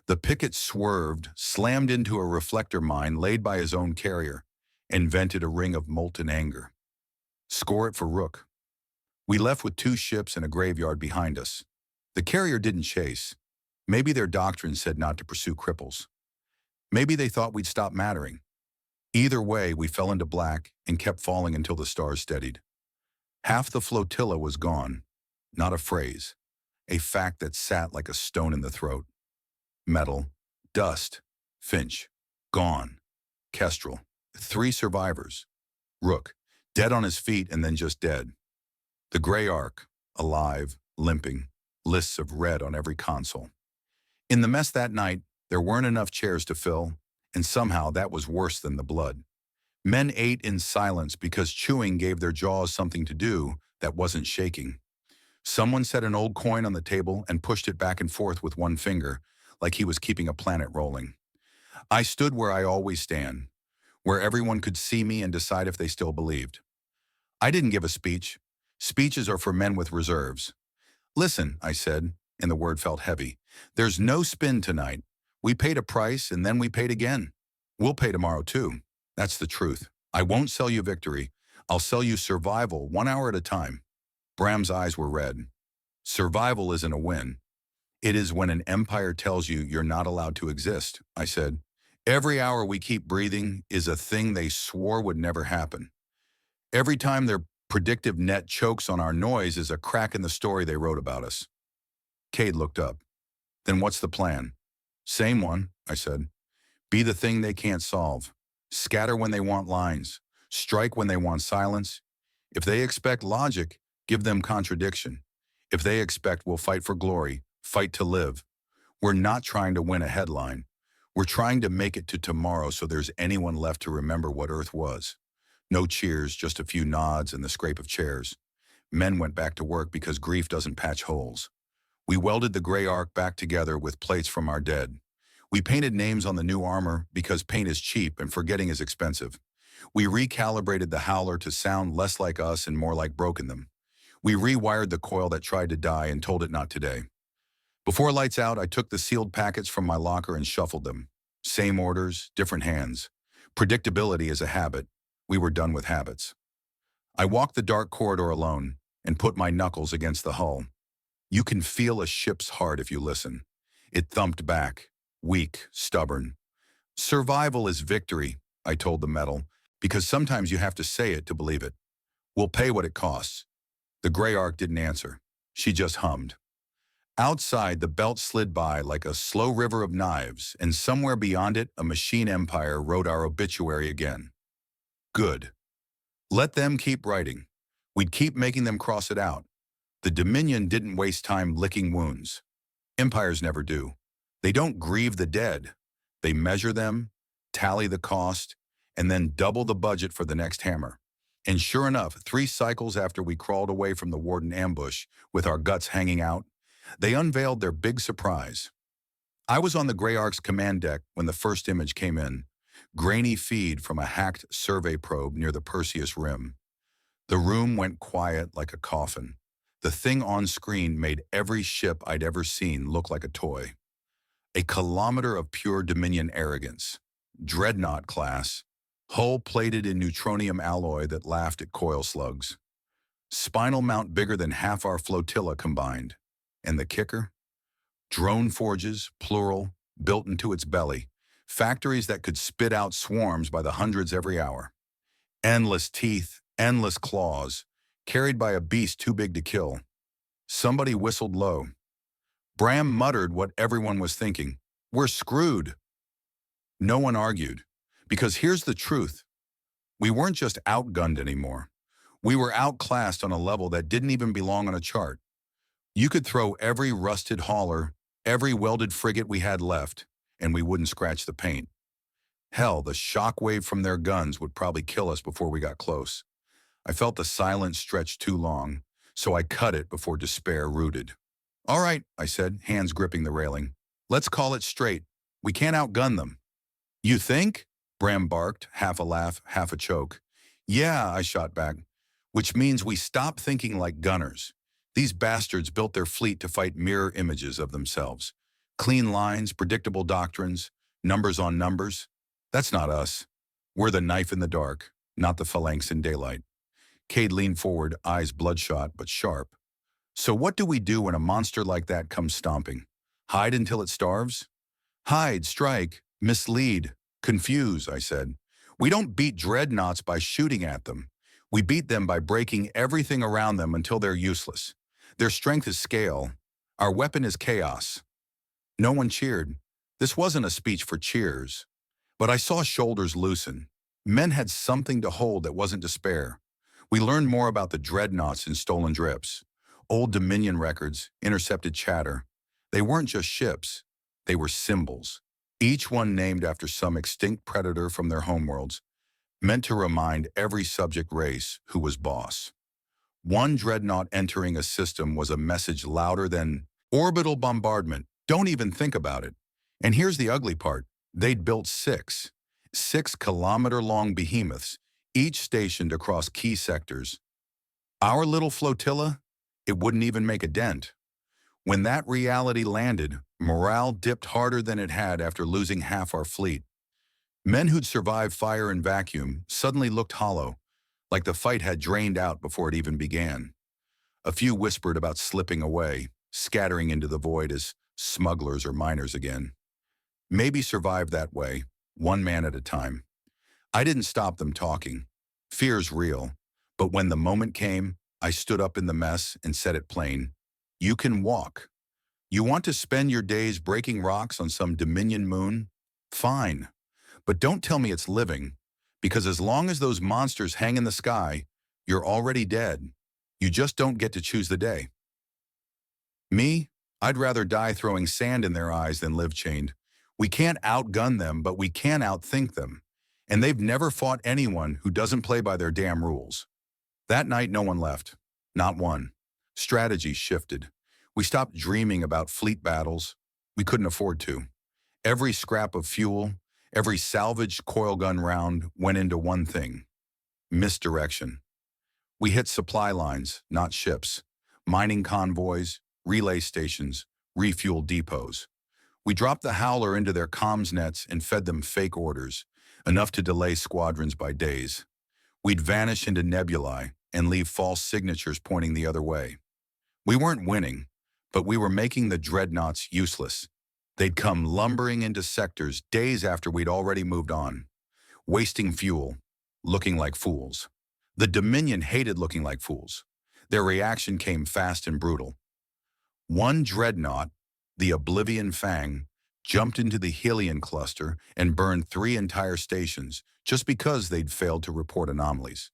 The picket swerved, slammed into a reflector mine laid by his own carrier, and vented a ring of molten anger. Score it for Rook. We left with 2 ships and a graveyard behind us. The carrier didn't chase. Maybe their doctrine said not to pursue cripples. Maybe they thought we'd stop mattering. Either way, we fell into black and kept falling until the stars steadied. Half the flotilla was gone. Not a phrase. A fact that sat like a stone in the throat. Metal. Dust. Finch. Gone. Kestrel. 3 survivors. Rook. Dead on his feet and then just dead. The Grey Ark. Alive. Limping. Lists of red on every console. In the mess that night, there weren't enough chairs to fill, and somehow that was worse than the blood. Men ate in silence because chewing gave their jaws something to do that wasn't shaking. Someone set an old coin on the table and pushed it back and forth with one finger, like he was keeping a planet rolling. I stood where I always stand, where everyone could see me and decide if they still believed. I didn't give a speech. Speeches are for men with reserves. Listen, I said, and the word felt heavy. There's no spin tonight. We paid a price and then we paid again. We'll pay tomorrow too. That's the truth. I won't sell you victory. I'll sell you survival 1 hour at a time. Bram's eyes were red. Survival isn't a win. It is when an empire tells you you're not allowed to exist, I said. Every hour we keep breathing is a thing they swore would never happen. Every time their predictive net chokes on our noise is a crack in the story they wrote about us. Cade looked up. Then what's the plan? Same one, I said. Be the thing they can't solve. Scatter when they want lines. Strike when they want silence. If they expect logic, give them contradiction. If they expect we'll fight for glory, fight to live. We're not trying to win a headline. We're trying to make it to tomorrow so there's anyone left to remember what Earth was. No cheers, just a few nods and the scrape of chairs. Men went back to work because grief doesn't patch holes. We welded the gray arc back together with plates from our dead. We painted names on the new armor because paint is cheap and forgetting is expensive. We recalibrated the howler to sound less like us and more like Broken Them. We rewired the coil that tried to die and told it not today. Before lights out, I took the sealed packets from my locker and shuffled them. Same orders, different hands. Predictability is a habit. We were done with habits. I walked the dark corridor alone and put my knuckles against the hull. You can feel a ship's heart if you listen. It thumped back, weak, stubborn. Survival is victory, I told the metal, because sometimes you have to say it to believe it. We'll pay what it costs. The gray arc didn't answer. She just hummed. Outside, the belt slid by like a slow river of knives, and somewhere beyond it, a machine empire wrote our obituary again. Good. Let them keep writing. We'd keep making them cross it out. The Dominion didn't waste time licking wounds. Empires never do. They don't grieve the dead. They measure them, tally the cost, and then double the budget for the next hammer. And sure enough, 3 cycles after we crawled away from the Warden ambush, with our guts hanging out, they unveiled their big surprise. I was on the Grey Ark's command deck when the first image came in, grainy feed from a hacked survey probe near the Perseus rim. The room went quiet like a coffin. The thing on screen made every ship I'd ever seen look like a toy. A kilometer of pure Dominion arrogance. Dreadnought class. Hull plated in neutronium alloy that laughed at coil slugs. Spinal mount bigger than half our flotilla combined. And the kicker? Drone forges, plural, built into its belly. Factories that could spit out swarms by the hundreds every hour. Endless teeth, endless claws, carried by a beast too big to kill. Somebody whistled low. Bram muttered what everyone was thinking. We're screwed. No one argued, because here's the truth. We weren't just outgunned anymore. We were outclassed on a level that didn't even belong on a chart. You could throw every rusted hauler, every welded frigate we had left, and we wouldn't scratch the paint. Hell, the shockwave from their guns would probably kill us before we got close. I felt the silence stretch too long, so I cut it before despair rooted. All right, I said, hands gripping the railing. Let's call it straight. We can't outgun them. You think? Bram barked, half a laugh, half a choke. Yeah, I shot back, which means we stop thinking like gunners. These bastards built their fleet to fight mirror images of themselves. Clean lines, predictable doctrines, numbers on numbers. That's not us. We're the knife in the dark, not the phalanx in daylight. Cade leaned forward, eyes bloodshot but sharp. So what do we do when a monster like that comes stomping? Hide until it starves? Hide, strike, mislead, confuse, I said. We don't beat dreadnoughts by shooting at them. We beat them by breaking everything around them until they're useless. Their strength is scale. Our weapon is chaos. No one cheered. This wasn't a speech for cheers. But I saw shoulders loosen. Men had something to hold that wasn't despair. We learned more about the dreadnoughts in stolen drips. Old Dominion records, intercepted chatter. They weren't just ships. They were symbols. Each one named after some extinct predator from their homeworlds. meant to remind every subject race who was boss. One dreadnought entering a system was a message louder than orbital bombardment. Don't even think about it. And here's the ugly part. They'd built six-kilometer-long behemoths, each stationed across key sectors. Our little flotilla, it wouldn't even make a dent. When that reality landed, morale dipped harder than it had after losing half our fleet. Men who'd survived fire and vacuum suddenly looked hollow, like the fight had drained out before it even began. A few whispered about slipping away, scattering into the void as smugglers or miners again. Maybe survive that way, one man at a time. I didn't stop them talking. Fear's real, but when the moment came, I stood up in the mess and said it plain. You can walk. You want to spend your days breaking rocks on some Dominion moon? Fine. But don't tell me it's living, because as long as those monsters hang in the sky, you're already dead. You just don't get to choose the day. Me? I'd rather die throwing sand in their eyes than live chained. We can't outgun them, but we can outthink them. And they've never fought anyone who doesn't play by their damn rules. That night, no one left. Not one. Strategy shifted. We stopped dreaming about fleet battles. We couldn't afford to. Every scrap of fuel, every salvaged coil gun round went into one thing: misdirection. We hit supply lines, not ships, mining convoys, relay stations, refuel depots. We dropped the Howler into their comms nets and fed them fake orders, enough to delay squadrons by days. We'd vanish into nebulae and leave false signatures pointing the other way. We weren't winning, but we were making the dreadnoughts useless. They'd come lumbering into sectors days after we'd already moved on, wasting fuel, looking like fools. The Dominion hated looking like fools. Their reaction came fast and brutal. One dreadnought, the Oblivion Fang, jumped into the Helion cluster and burned 3 entire stations just because they'd failed to report anomalies.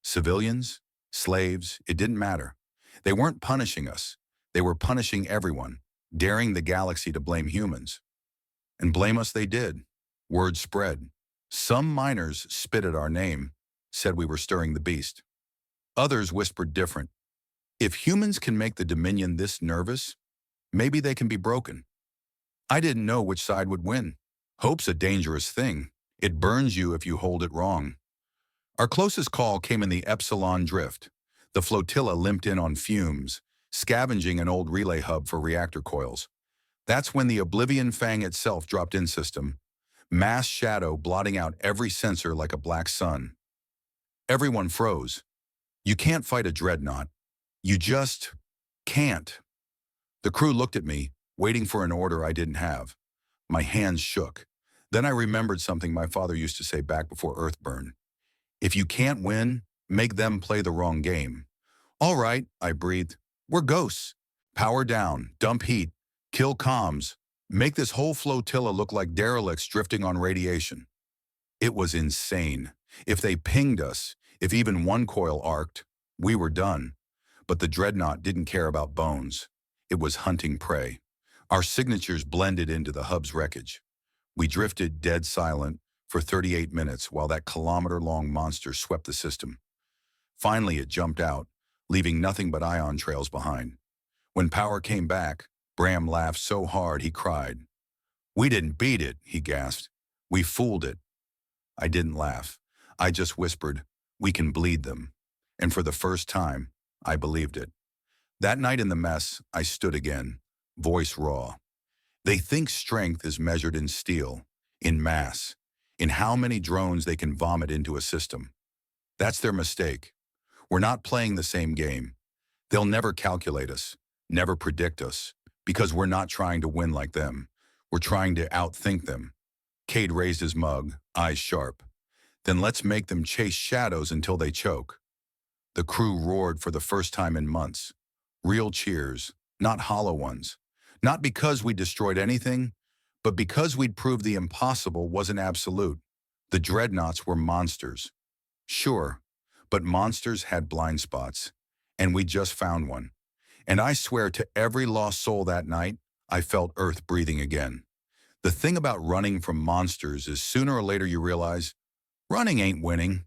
Civilians, slaves, it didn't matter. They weren't punishing us. They were punishing everyone, daring the galaxy to blame humans. And blame us they did. Word spread. Some miners spit at our name, said we were stirring the beast. Others whispered different. If humans can make the Dominion this nervous, maybe they can be broken. I didn't know which side would win. Hope's a dangerous thing. It burns you if you hold it wrong. Our closest call came in the Epsilon Drift. The flotilla limped in on fumes, scavenging an old relay hub for reactor coils. That's when the Oblivion Fang itself dropped in system, mass shadow blotting out every sensor like a black sun. Everyone froze. You can't fight a dreadnought. You just can't. The crew looked at me, waiting for an order I didn't have. My hands shook. Then I remembered something my father used to say back before Earthburn. If you can't win, make them play the wrong game. All right, I breathed. We're ghosts. Power down, dump heat, kill comms, make this whole flotilla look like derelicts drifting on radiation. It was insane. If they pinged us, if even one coil arced, we were done. But the dreadnought didn't care about bones. It was hunting prey. Our signatures blended into the hub's wreckage. We drifted dead silent for 38 minutes while that kilometer-long monster swept the system. Finally, it jumped out, leaving nothing but ion trails behind. When power came back, Bram laughed so hard he cried. We didn't beat it, he gasped. We fooled it. I didn't laugh. I just whispered, we can bleed them. And for the first time, I believed it. That night in the mess, I stood again, voice raw. They think strength is measured in steel, in mass, in how many drones they can vomit into a system. That's their mistake. We're not playing the same game. They'll never calculate us, never predict us, because we're not trying to win like them. We're trying to outthink them. Cade raised his mug, eyes sharp. Then let's make them chase shadows until they choke. The crew roared for the first time in months. Real cheers, not hollow ones. Not because we destroyed anything, but because we'd proved the impossible wasn't absolute. The dreadnoughts were monsters. Sure, but monsters had blind spots, and we just found one. And I swear to every lost soul that night, I felt Earth breathing again. The thing about running from monsters is sooner or later you realize Running ain't winning.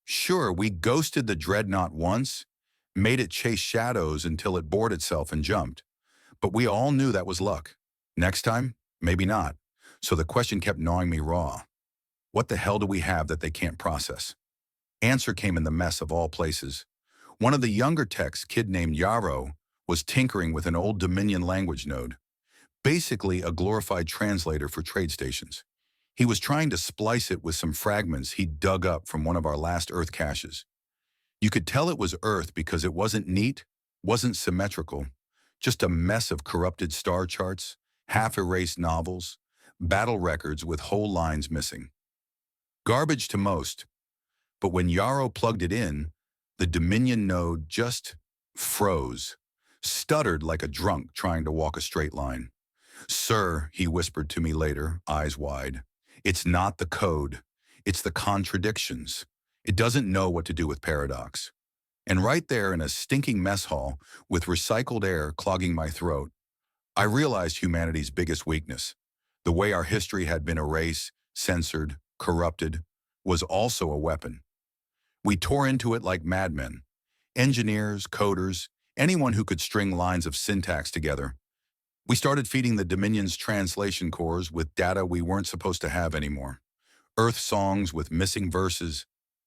Sure, we ghosted the dreadnought once, made it chase shadows until it bored itself and jumped. But we all knew that was luck. Next time, maybe not. So the question kept gnawing me raw. What the hell do we have that they can't process? Answer came in the mess of all places. One of the younger techs, kid named Yarrow, was tinkering with an old Dominion language node, basically a glorified translator for trade stations. He was trying to splice it with some fragments he'd dug up from one of our last Earth caches. You could tell it was Earth because it wasn't neat, wasn't symmetrical, just a mess of corrupted star charts, half-erased novels, battle records with whole lines missing. Garbage to most, but when Yarrow plugged it in, the Dominion node just froze, stuttered like a drunk trying to walk a straight line. "Sir," he whispered to me later, eyes wide, "it's not the code, it's the contradictions. It doesn't know what to do with paradox." And right there in a stinking mess hall, with recycled air clogging my throat, I realized humanity's biggest weakness. The way our history had been erased, censored, corrupted, was also a weapon. We tore into it like madmen. Engineers, coders, anyone who could string lines of syntax together. We started feeding the Dominion's translation cores with data we weren't supposed to have anymore. Earth songs with missing verses,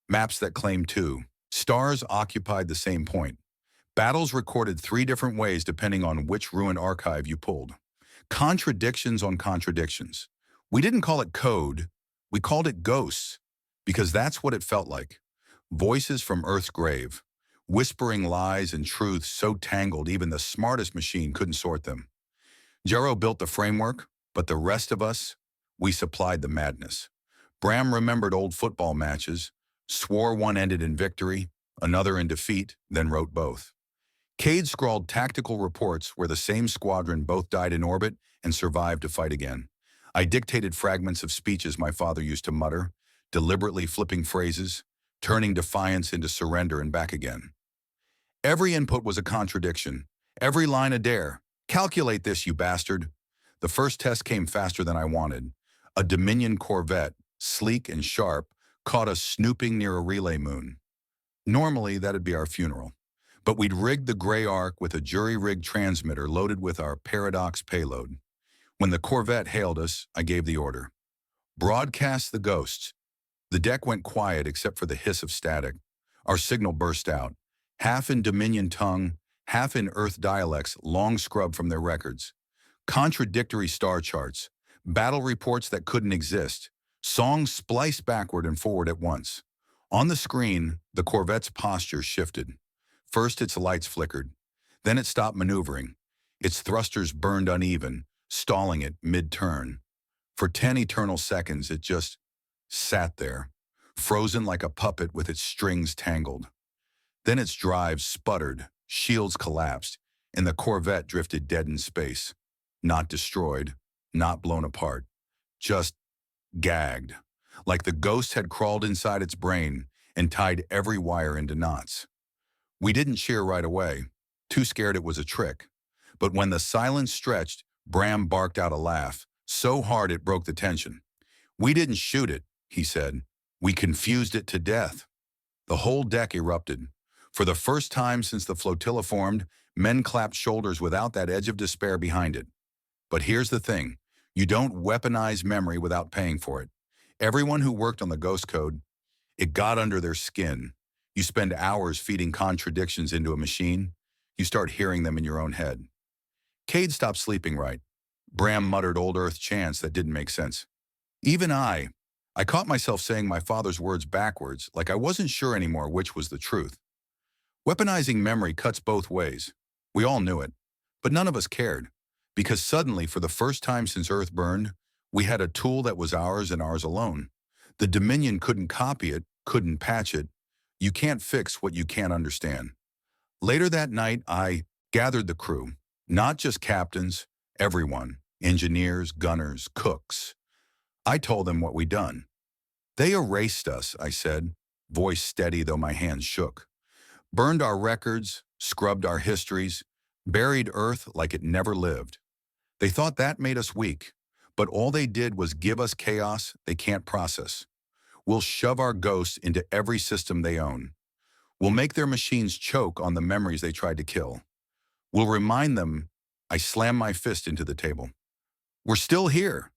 maps that claimed two. Stars occupied the same point. Battles recorded 3 different ways depending on which ruined archive you pulled. Contradictions on contradictions. We didn't call it code, we called it ghosts, because that's what it felt like. Voices from Earth's grave, whispering lies and truths so tangled even the smartest machine couldn't sort them. Jarrow built the framework, but the rest of us, we supplied the madness. Bram remembered old football matches, swore one ended in victory, another in defeat, then wrote both. Cade scrawled tactical reports where the same squadron both died in orbit and survived to fight again. I dictated fragments of speeches my father used to mutter, deliberately flipping phrases, turning defiance into surrender and back again. Every input was a contradiction, every line a dare. "Calculate this, you bastard." The first test came faster than I wanted. A Dominion Corvette, sleek and sharp, caught us snooping near a relay moon. Normally, that'd be our funeral. But we'd rigged the gray arc with a jury-rigged transmitter loaded with our paradox payload. When the Corvette hailed us, I gave the order. "Broadcast the ghosts." The deck went quiet except for the hiss of static. Our signal burst out, half in Dominion tongue, half in Earth dialects long scrubbed from their records. Contradictory star charts, battle reports that couldn't exist, songs spliced backward and forward at once. On the screen, the Corvette's posture shifted. First, its lights flickered. Then it stopped maneuvering. Its thrusters burned uneven, stalling it mid-turn. For 10 eternal seconds, it just sat there, frozen like a puppet with its strings tangled. Then its drives sputtered, shields collapsed, and the Corvette drifted dead in space. Not destroyed, not blown apart, just gagged, like the ghost had crawled inside its brain and tied every wire into knots. We didn't cheer right away, too scared it was a trick. But when the silence stretched, Bram barked out a laugh, so hard it broke the tension. "We didn't shoot it," he said. "We confused it to death." The whole deck erupted. For the first time since the flotilla formed, men clapped shoulders without that edge of despair behind it. But here's the thing. You don't weaponize memory without paying for it. Everyone who worked on the ghost code, it got under their skin. You spend hours feeding contradictions into a machine. You start hearing them in your own head. Cade stopped sleeping right. Bram muttered old Earth chants that didn't make sense. Even I caught myself saying my father's words backwards, like I wasn't sure anymore which was the truth. Weaponizing memory cuts both ways. We all knew it, but none of us cared, because suddenly, for the first time since Earth burned, we had a tool that was ours and ours alone. The Dominion couldn't copy it, couldn't patch it. You can't fix what you can't understand. Later that night, I gathered the crew, not just captains, everyone, engineers, gunners, cooks. I told them what we'd done. "They erased us," I said, voice steady though my hands shook. "Burned our records, scrubbed our histories, buried Earth like it never lived. They thought that made us weak, but all they did was give us chaos they can't process. We'll shove our ghosts into every system they own. We'll make their machines choke on the memories they tried to kill. We'll remind them, I slammed my fist into the table. We're still here.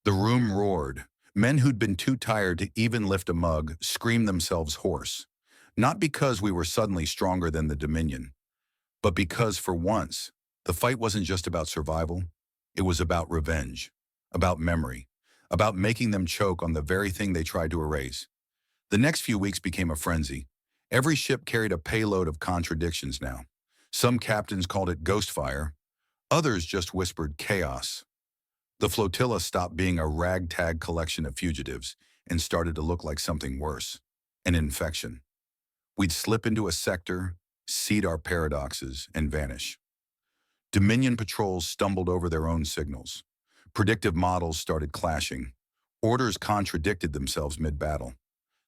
The room roared. Men who'd been too tired to even lift a mug screamed themselves hoarse. Not because we were suddenly stronger than the Dominion, but because, for once, the fight wasn't just about survival. It was about revenge, about memory, about making them choke on the very thing they tried to erase. The next few weeks became a frenzy. Every ship carried a payload of contradictions now. Some captains called it ghost fire. Others just whispered chaos. The flotilla stopped being a ragtag collection of fugitives and started to look like something worse, an infection. We'd slip into a sector, seed our paradoxes, and vanish. Dominion patrols stumbled over their own signals. Predictive models started clashing. Orders contradicted themselves mid-battle.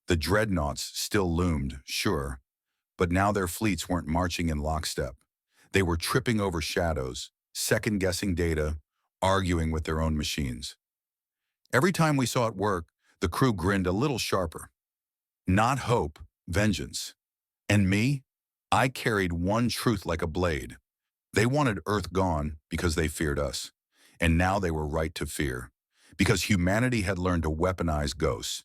The dreadnoughts still loomed, sure, but now their fleets weren't marching in lockstep. They were tripping over shadows, second-guessing data, arguing with their own machines. Every time we saw it work, the crew grinned a little sharper. Not hope, vengeance. And me? I carried one truth like a blade. They wanted Earth gone because they feared us. And now they were right to fear, because humanity had learned to weaponize ghosts.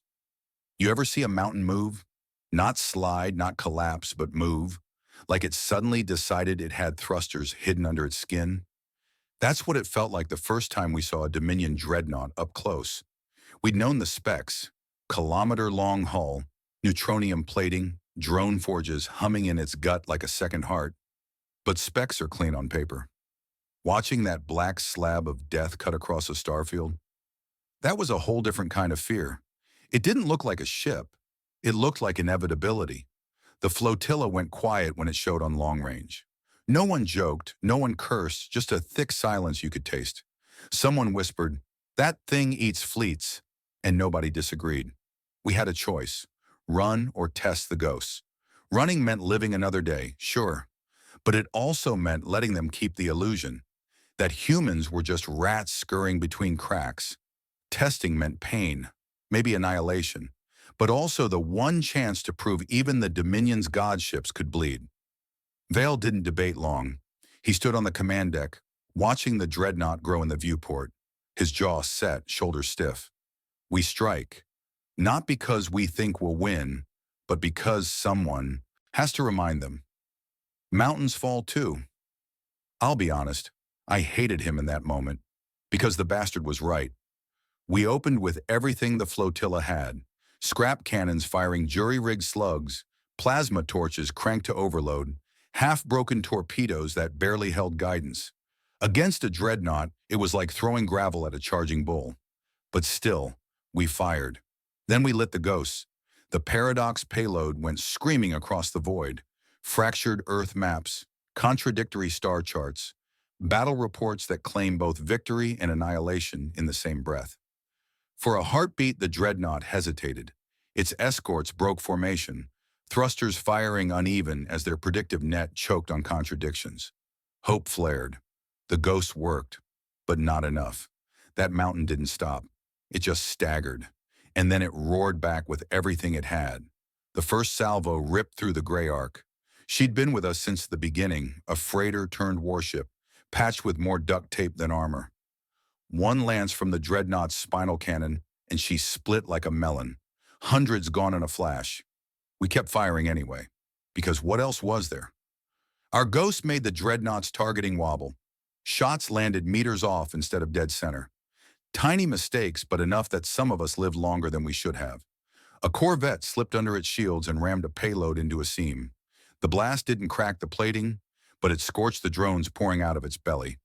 You ever see a mountain move? Not slide, not collapse, but move, like it suddenly decided it had thrusters hidden under its skin? That's what it felt like the first time we saw a Dominion dreadnought up close. We'd known the specs: kilometer-long hull, neutronium plating, drone forges humming in its gut like a second heart. But specs are clean on paper. Watching that black slab of death cut across a starfield, that was a whole different kind of fear. It didn't look like a ship. It looked like inevitability. The flotilla went quiet when it showed on long range. No one joked, no one cursed, just a thick silence you could taste. Someone whispered, "That thing eats fleets," and nobody disagreed. We had a choice: run or test the ghosts. Running meant living another day, sure, but it also meant letting them keep the illusion that humans were just rats scurrying between cracks. Testing meant pain, maybe annihilation, but also the one chance to prove even the Dominion's godships could bleed. Vale didn't debate long. He stood on the command deck, watching the dreadnought grow in the viewport, his jaw set, shoulders stiff. We strike, not because we think we'll win, but because someone has to remind them. Mountains fall too. I'll be honest, I hated him in that moment, because the bastard was right. We opened with everything the flotilla had: scrap cannons firing jury-rigged slugs, plasma torches cranked to overload, half-broken torpedoes that barely held guidance. Against a dreadnought, it was like throwing gravel at a charging bull. But still, we fired. Then we lit the ghosts. The Paradox payload went screaming across the void. Fractured Earth maps, contradictory star charts, battle reports that claim both victory and annihilation in the same breath. For a heartbeat, the dreadnought hesitated. Its escorts broke formation, thrusters firing uneven as their predictive net choked on contradictions. Hope flared. The ghosts worked, but not enough. That mountain didn't stop. It just staggered, and then it roared back with everything it had. The first salvo ripped through the gray arc. She'd been with us since the beginning, a freighter turned warship, patched with more duct tape than armor. One lance from the dreadnought's spinal cannon, and she split like a melon. Hundreds gone in a flash. We kept firing anyway, because what else was there? Our ghost made the dreadnought's targeting wobble. Shots landed meters off instead of dead center. Tiny mistakes, but enough that some of us lived longer than we should have. A Corvette slipped under its shields and rammed a payload into a seam. The blast didn't crack the plating, but it scorched the drones pouring out of its belly.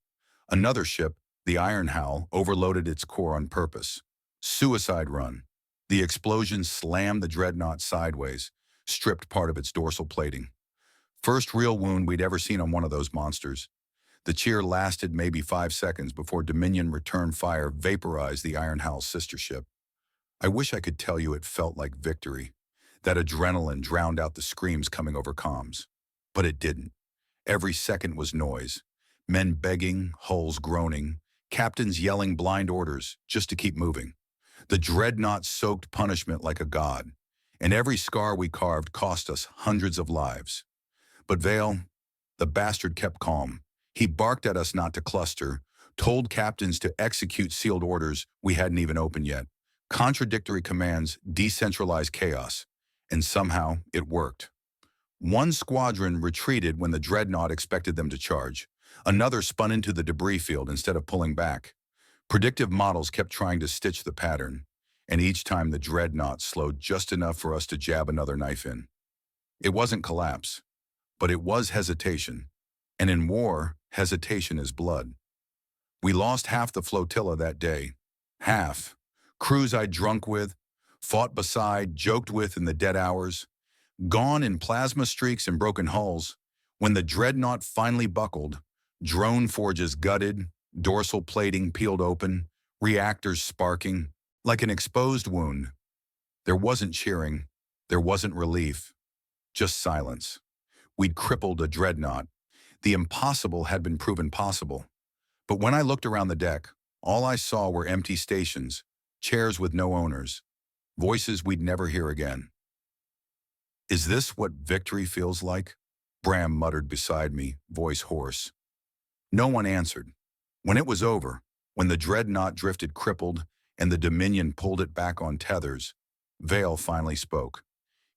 Another ship, the Iron Howl, overloaded its core on purpose. Suicide run. The explosion slammed the dreadnought sideways, stripped part of its dorsal plating. First real wound we'd ever seen on one of those monsters. The cheer lasted maybe 5 seconds before Dominion return fire vaporized the Iron Howl's sister ship. I wish I could tell you it felt like victory. That adrenaline drowned out the screams coming over comms. But it didn't. Every second was noise. Men begging, hulls groaning, captains yelling blind orders just to keep moving. The dreadnought soaked punishment like a god, and every scar we carved cost us hundreds of lives. But Vale, the bastard kept calm. He barked at us not to cluster, told captains to execute sealed orders we hadn't even opened yet. Contradictory commands decentralized chaos, and somehow it worked. One squadron retreated when the dreadnought expected them to charge. Another spun into the debris field instead of pulling back. Predictive models kept trying to stitch the pattern, and each time the dreadnought slowed just enough for us to jab another knife in. It wasn't collapse, but it was hesitation. And in war, hesitation is blood. We lost half the flotilla that day. Half. Crews I'd drunk with, fought beside, joked with in the dead hours, gone in plasma streaks and broken hulls. When the dreadnought finally buckled, drone forges gutted, dorsal plating peeled open, reactors sparking, like an exposed wound. There wasn't cheering, there wasn't relief, just silence. We'd crippled a dreadnought. The impossible had been proven possible. But when I looked around the deck, all I saw were empty stations, chairs with no owners, voices we'd never hear again. "Is this what victory feels like?" Bram muttered beside me, voice hoarse. No one answered. When it was over, when the dreadnought drifted crippled and the Dominion pulled it back on tethers, Vale finally spoke.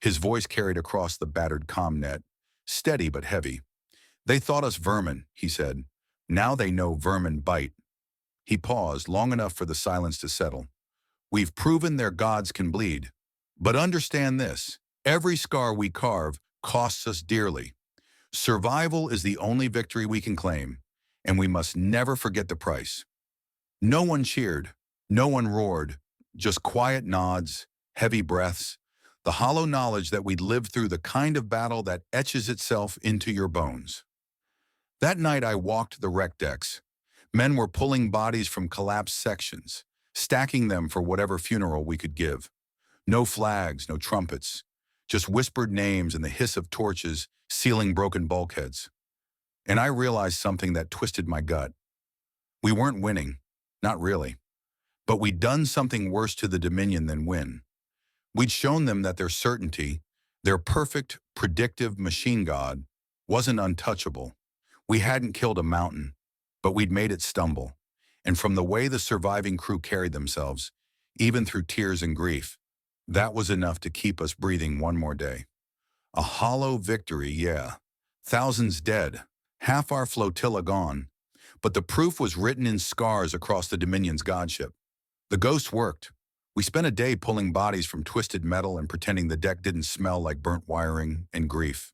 His voice carried across the battered comm net, steady but heavy. "They thought us vermin," he said. "Now they know vermin bite." He paused long enough for the silence to settle. "We've proven their gods can bleed. But understand this, every scar we carve costs us dearly. Survival is the only victory we can claim, and we must never forget the price." No one cheered, no one roared, just quiet nods, heavy breaths, the hollow knowledge that we'd lived through the kind of battle that etches itself into your bones. That night I walked the wreck decks. Men were pulling bodies from collapsed sections, stacking them for whatever funeral we could give. No flags, no trumpets, just whispered names and the hiss of torches sealing broken bulkheads. And I realized something that twisted my gut. We weren't winning, not really. But we'd done something worse to the Dominion than win. We'd shown them that their certainty, their perfect, predictive machine god, wasn't untouchable. We hadn't killed a mountain, but we'd made it stumble. And from the way the surviving crew carried themselves, even through tears and grief, that was enough to keep us breathing one more day. A hollow victory, yeah. Thousands dead, half our flotilla gone. But the proof was written in scars across the Dominion's godship. The ghost worked. We spent a day pulling bodies from twisted metal and pretending the deck didn't smell like burnt wiring and grief.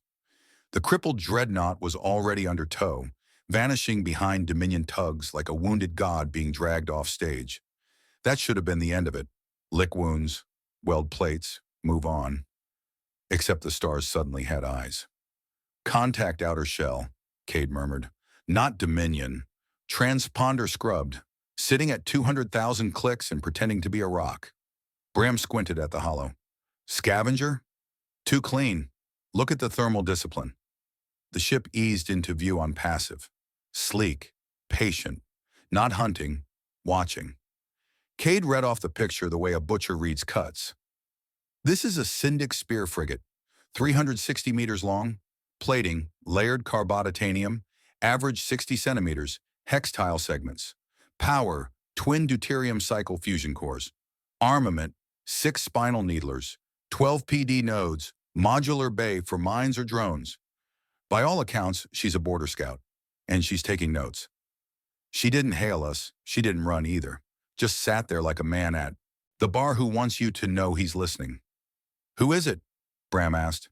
The crippled dreadnought was already under tow, vanishing behind Dominion tugs like a wounded god being dragged off stage. That should have been the end of it. Lick wounds, weld plates, move on. Except the stars suddenly had eyes. "Contact outer shell," Cade murmured. "Not Dominion. Transponder scrubbed, sitting at 200,000 clicks and pretending to be a rock." Bram squinted at the hollow. "Scavenger? Too clean. Look at the thermal discipline." The ship eased into view on passive. Sleek, patient, not hunting, watching. Cade read off the picture the way a butcher reads cuts. "This is a Syndic spear frigate, 360 meters long, plating, layered carbotitanium, average 60 centimeters, hex tile segments. Power, twin deuterium cycle fusion cores. Armament, 6 spinal needlers, 12 PD nodes, modular bay for mines or drones. By all accounts, she's a border scout, and she's taking notes. She didn't hail us, she didn't run either, just sat there like a man at the bar who wants you to know he's listening." "Who is it?" Bram asked.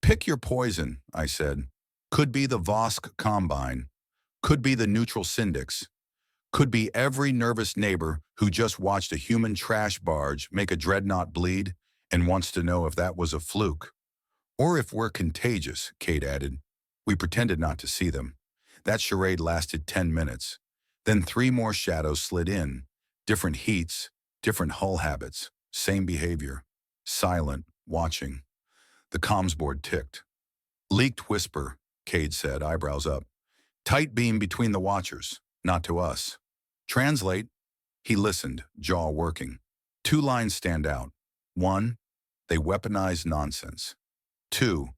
"Pick your poison," I said. "Could be the Vosk Combine, could be the neutral Syndics, could be every nervous neighbor who just watched a human trash barge make a dreadnought bleed and wants to know if that was a fluke. Or if we're contagious," Cade added. We pretended not to see them. That charade lasted 10 minutes. Then 3 more shadows slid in. Different heats, different hull habits, same behavior. Silent, watching. The comms board ticked. "Leaked whisper," Cade said, eyebrows up. "Tight beam between the watchers, not to us. Translate." He listened, jaw working. Two lines stand out. One, they weaponized nonsense. Two,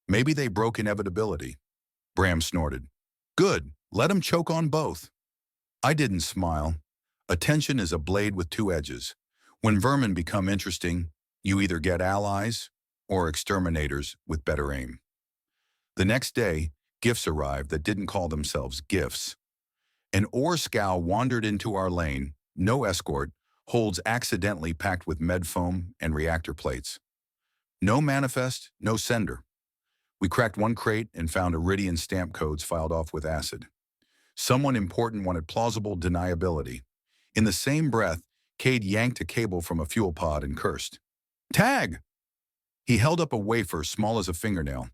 maybe they broke inevitability. Bram snorted. Good, let 'em choke on both. I didn't smile. Attention is a blade with two edges. When vermin become interesting, you either get allies or exterminators with better aim. The next day, gifts arrived that didn't call themselves gifts. An ore scow wandered into our lane, no escort, holds accidentally packed with med foam and reactor plates. No manifest, no sender. We cracked one crate and found Iridian stamp codes filed off with acid. Someone important wanted plausible deniability. In the same breath, Cade yanked a cable from a fuel pod and cursed. Tag! He held up a wafer small as a fingernail.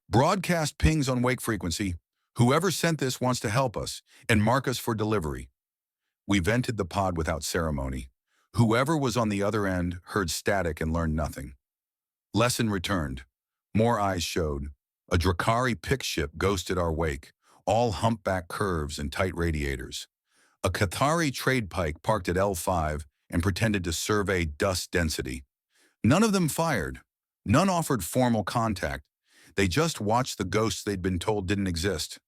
Broadcast pings on wake frequency. Whoever sent this wants to help us and mark us for delivery. We vented the pod without ceremony. Whoever was on the other end heard static and learned nothing. Lesson returned. More eyes showed. A Drakari pick ship ghosted our wake, all humpback curves and tight radiators. A Qatari trade pike parked at L5 and pretended to survey dust density. None of them fired. None offered formal contact. They just watched the ghosts they'd been told didn't exist.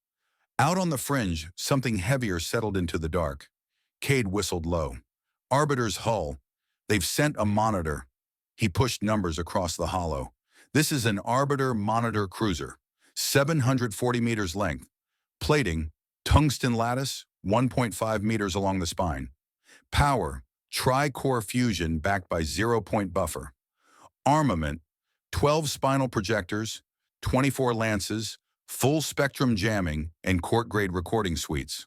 Out on the fringe, something heavier settled into the dark. Cade whistled low. Arbiter's hull. They've sent a monitor. He pushed numbers across the hollow. This is an Arbiter monitor cruiser. 740 meters length. Plating, tungsten lattice, 1.5 meters along the spine. Power, tri-core fusion backed by 0-point buffer. Armament, 12 spinal projectors, 24 lances, full spectrum jamming, and court-grade recording suites.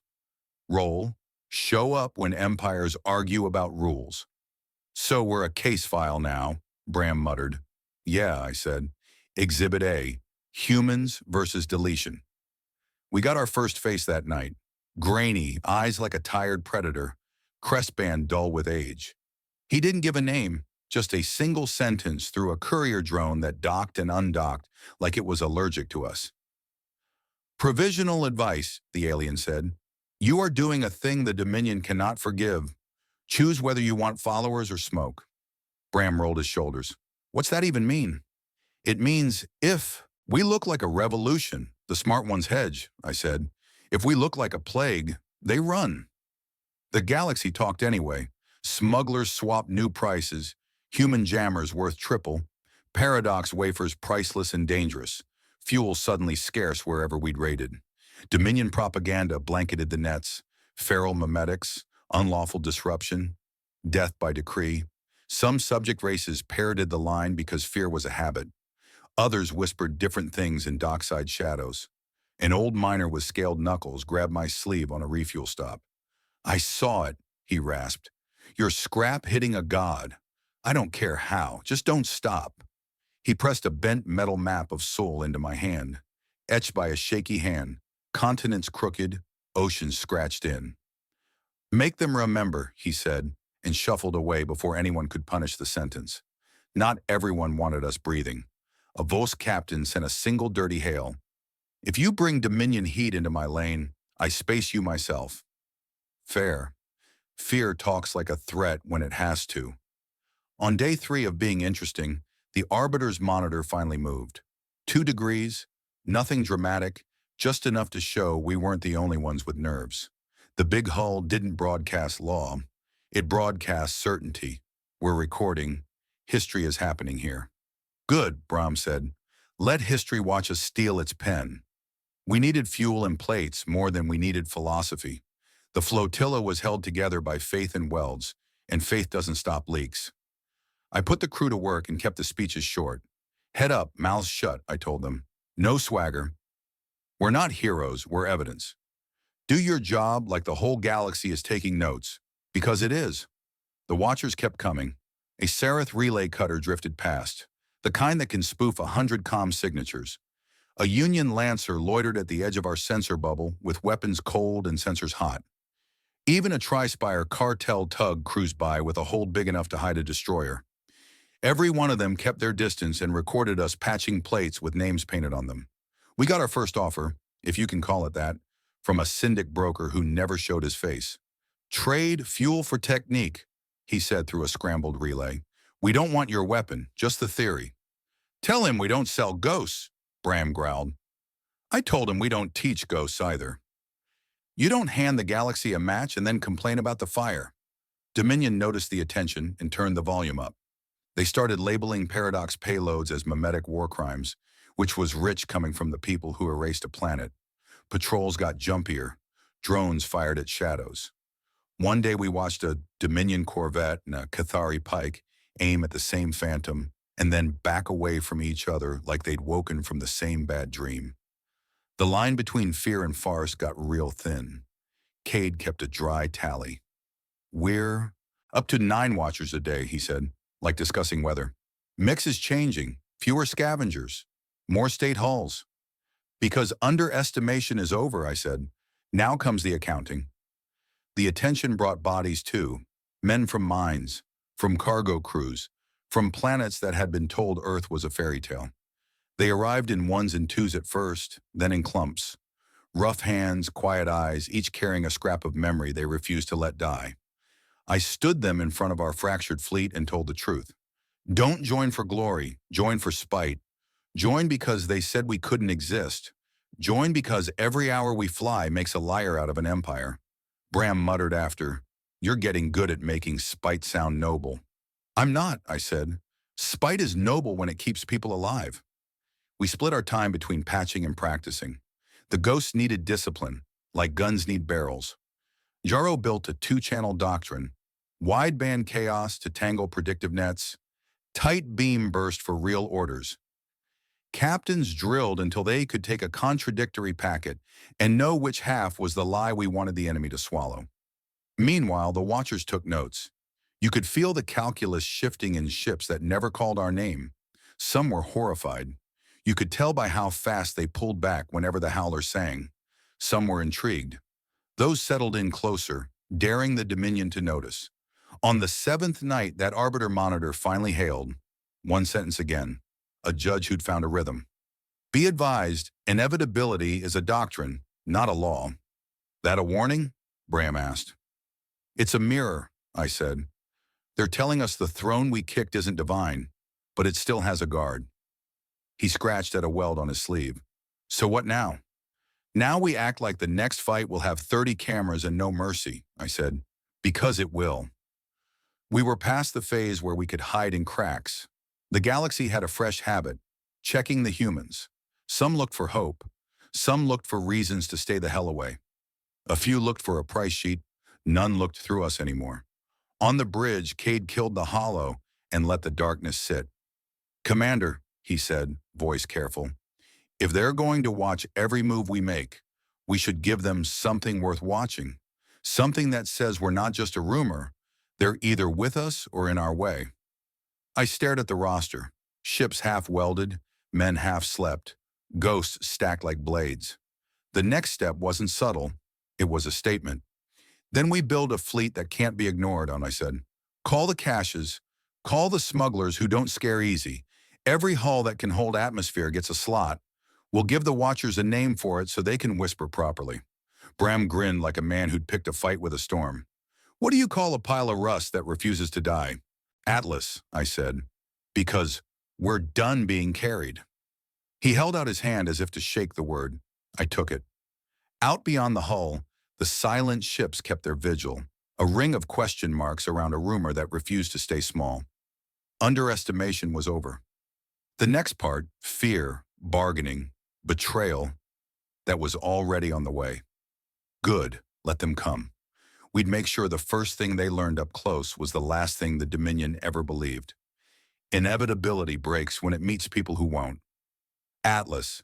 Role, show up when empires argue about rules. So we're a case file now, Bram muttered. Yeah, I said. Exhibit A, humans versus deletion. We got our first face that night. Grainy, eyes like a tired predator, crest band dull with age. He didn't give a name, just a single sentence through a courier drone that docked and undocked like it was allergic to us. Provisional advice, the alien said. You are doing a thing the Dominion cannot forgive. Choose whether you want followers or smoke. Bram rolled his shoulders. What's that even mean? It means if we look like a revolution, the smart ones hedge, I said. If we look like a plague, they run. The galaxy talked anyway. Smugglers swapped new prices, human jammers worth triple, paradox wafers priceless and dangerous, fuel suddenly scarce wherever we'd raided. Dominion propaganda blanketed the nets, feral memetics, unlawful disruption, death by decree. Some subject races parroted the line because fear was a habit. Others whispered different things in dockside shadows. An old miner with scaled knuckles grabbed my sleeve on a refuel stop. I saw it, he rasped. You're scrap hitting a god. I don't care how, just don't stop. He pressed a bent metal map of Sol into my hand, etched by a shaky hand, continents crooked, oceans scratched in. Make them remember, he said, and shuffled away before anyone could punish the sentence. Not everyone wanted us breathing. A Vos captain sent a single dirty hail. If you bring Dominion heat into my lane, I space you myself. Fair. Fear talks like a threat when it has to. On day 3 of being interesting, the Arbiter's monitor finally moved. 2 degrees, nothing dramatic, just enough to show we weren't the only ones with nerves. The big hull didn't broadcast law. It broadcast certainty. We're recording. History is happening here. Good, Bram said. Let history watch us steal its pen. We needed fuel and plates more than we needed philosophy. The flotilla was held together by faith and welds, and faith doesn't stop leaks. I put the crew to work and kept the speeches short. Head up, mouths shut, I told them. No swagger. We're not heroes, we're evidence. Do your job like the whole galaxy is taking notes, because it is. The watchers kept coming. A Seraph relay cutter drifted past, the kind that can spoof 100 comm signatures. A Union Lancer loitered at the edge of our sensor bubble with weapons cold and sensors hot. Even a Tri-Spire cartel tug cruised by with a hold big enough to hide a destroyer. Every one of them kept their distance and recorded us patching plates with names painted on them. We got our first offer, if you can call it that, from a syndic broker who never showed his face. Trade fuel for technique. he said through a scrambled relay. We don't want your weapon, just the theory. Tell him we don't sell ghosts, Bram growled. I told him we don't teach ghosts either. You don't hand the galaxy a match and then complain about the fire. Dominion noticed the attention and turned the volume up. They started labeling Paradox payloads as mimetic war crimes, which was rich coming from the people who erased a planet. Patrols got jumpier. Drones fired at shadows. One day we watched a Dominion Corvette and a Cathari Pike aim at the same phantom and then back away from each other like they'd woken from the same bad dream. The line between fear and farce got real thin. Cade kept a dry tally. We're up to 9 watchers a day, he said, like discussing weather. Mix is changing. Fewer scavengers. More state halls. Because underestimation is over, I said. Now comes the accounting. The attention brought bodies too. Men from mines, from cargo crews, from planets that had been told Earth was a fairy tale. They arrived in ones and twos at first, then in clumps. Rough hands, quiet eyes, each carrying a scrap of memory they refused to let die. I stood them in front of our fractured fleet and told the truth. Don't join for glory, join for spite. Join because they said we couldn't exist. Join because every hour we fly makes a liar out of an empire. Bram muttered after, You're getting good at making spite sound noble. I'm not, I said. Spite is noble when it keeps people alive. We split our time between patching and practicing. The ghosts needed discipline, like guns need barrels. Jarro built a 2-channel doctrine, wideband chaos to tangle predictive nets, tight beam burst for real orders. Captains drilled until they could take a contradictory packet and know which half was the lie we wanted the enemy to swallow. Meanwhile, the watchers took notes. You could feel the calculus shifting in ships that never called our name. Some were horrified. You could tell by how fast they pulled back whenever the howler sang. Some were intrigued. Those settled in closer, daring the Dominion to notice. On the 7th night, that arbiter monitor finally hailed. One sentence again. A judge who'd found a rhythm. Be advised, inevitability is a doctrine, not a law. That a warning? Bram asked. It's a mirror, I said. They're telling us the throne we kicked isn't divine, but it still has a guard. He scratched at a weld on his sleeve. So what now? Now we act like the next fight will have 30 cameras and no mercy, I said, because it will. We were past the phase where we could hide in cracks. The galaxy had a fresh habit, checking the humans. Some looked for hope. Some looked for reasons to stay the hell away. A few looked for a price sheet. None looked through us anymore. On the bridge, Cade killed the hollow and let the darkness sit. Commander, he said, voice careful, if they're going to watch every move we make, we should give them something worth watching. Something that says we're not just a rumor. They're either with us or in our way. I stared at the roster. Ships half welded, men half slept, ghosts stacked like blades. The next step wasn't subtle. It was a statement. Then we build a fleet that can't be ignored, I said. Call the caches. Call the smugglers who don't scare easy. Every hull that can hold atmosphere gets a slot. We'll give the watchers a name for it so they can whisper properly. Bram grinned like a man who'd picked a fight with a storm. What do you call a pile of rust that refuses to die? Atlas, I said, because we're done being carried. He held out his hand as if to shake the word. I took it. Out beyond the hull, the silent ships kept their vigil, a ring of question marks around a rumor that refused to stay small. Underestimation was over. The next part, fear, bargaining, betrayal, that was already on the way. Good, let them come. We'd make sure the first thing they learned up close was the last thing the Dominion ever believed. Inevitability breaks when it meets people who won't. Atlas.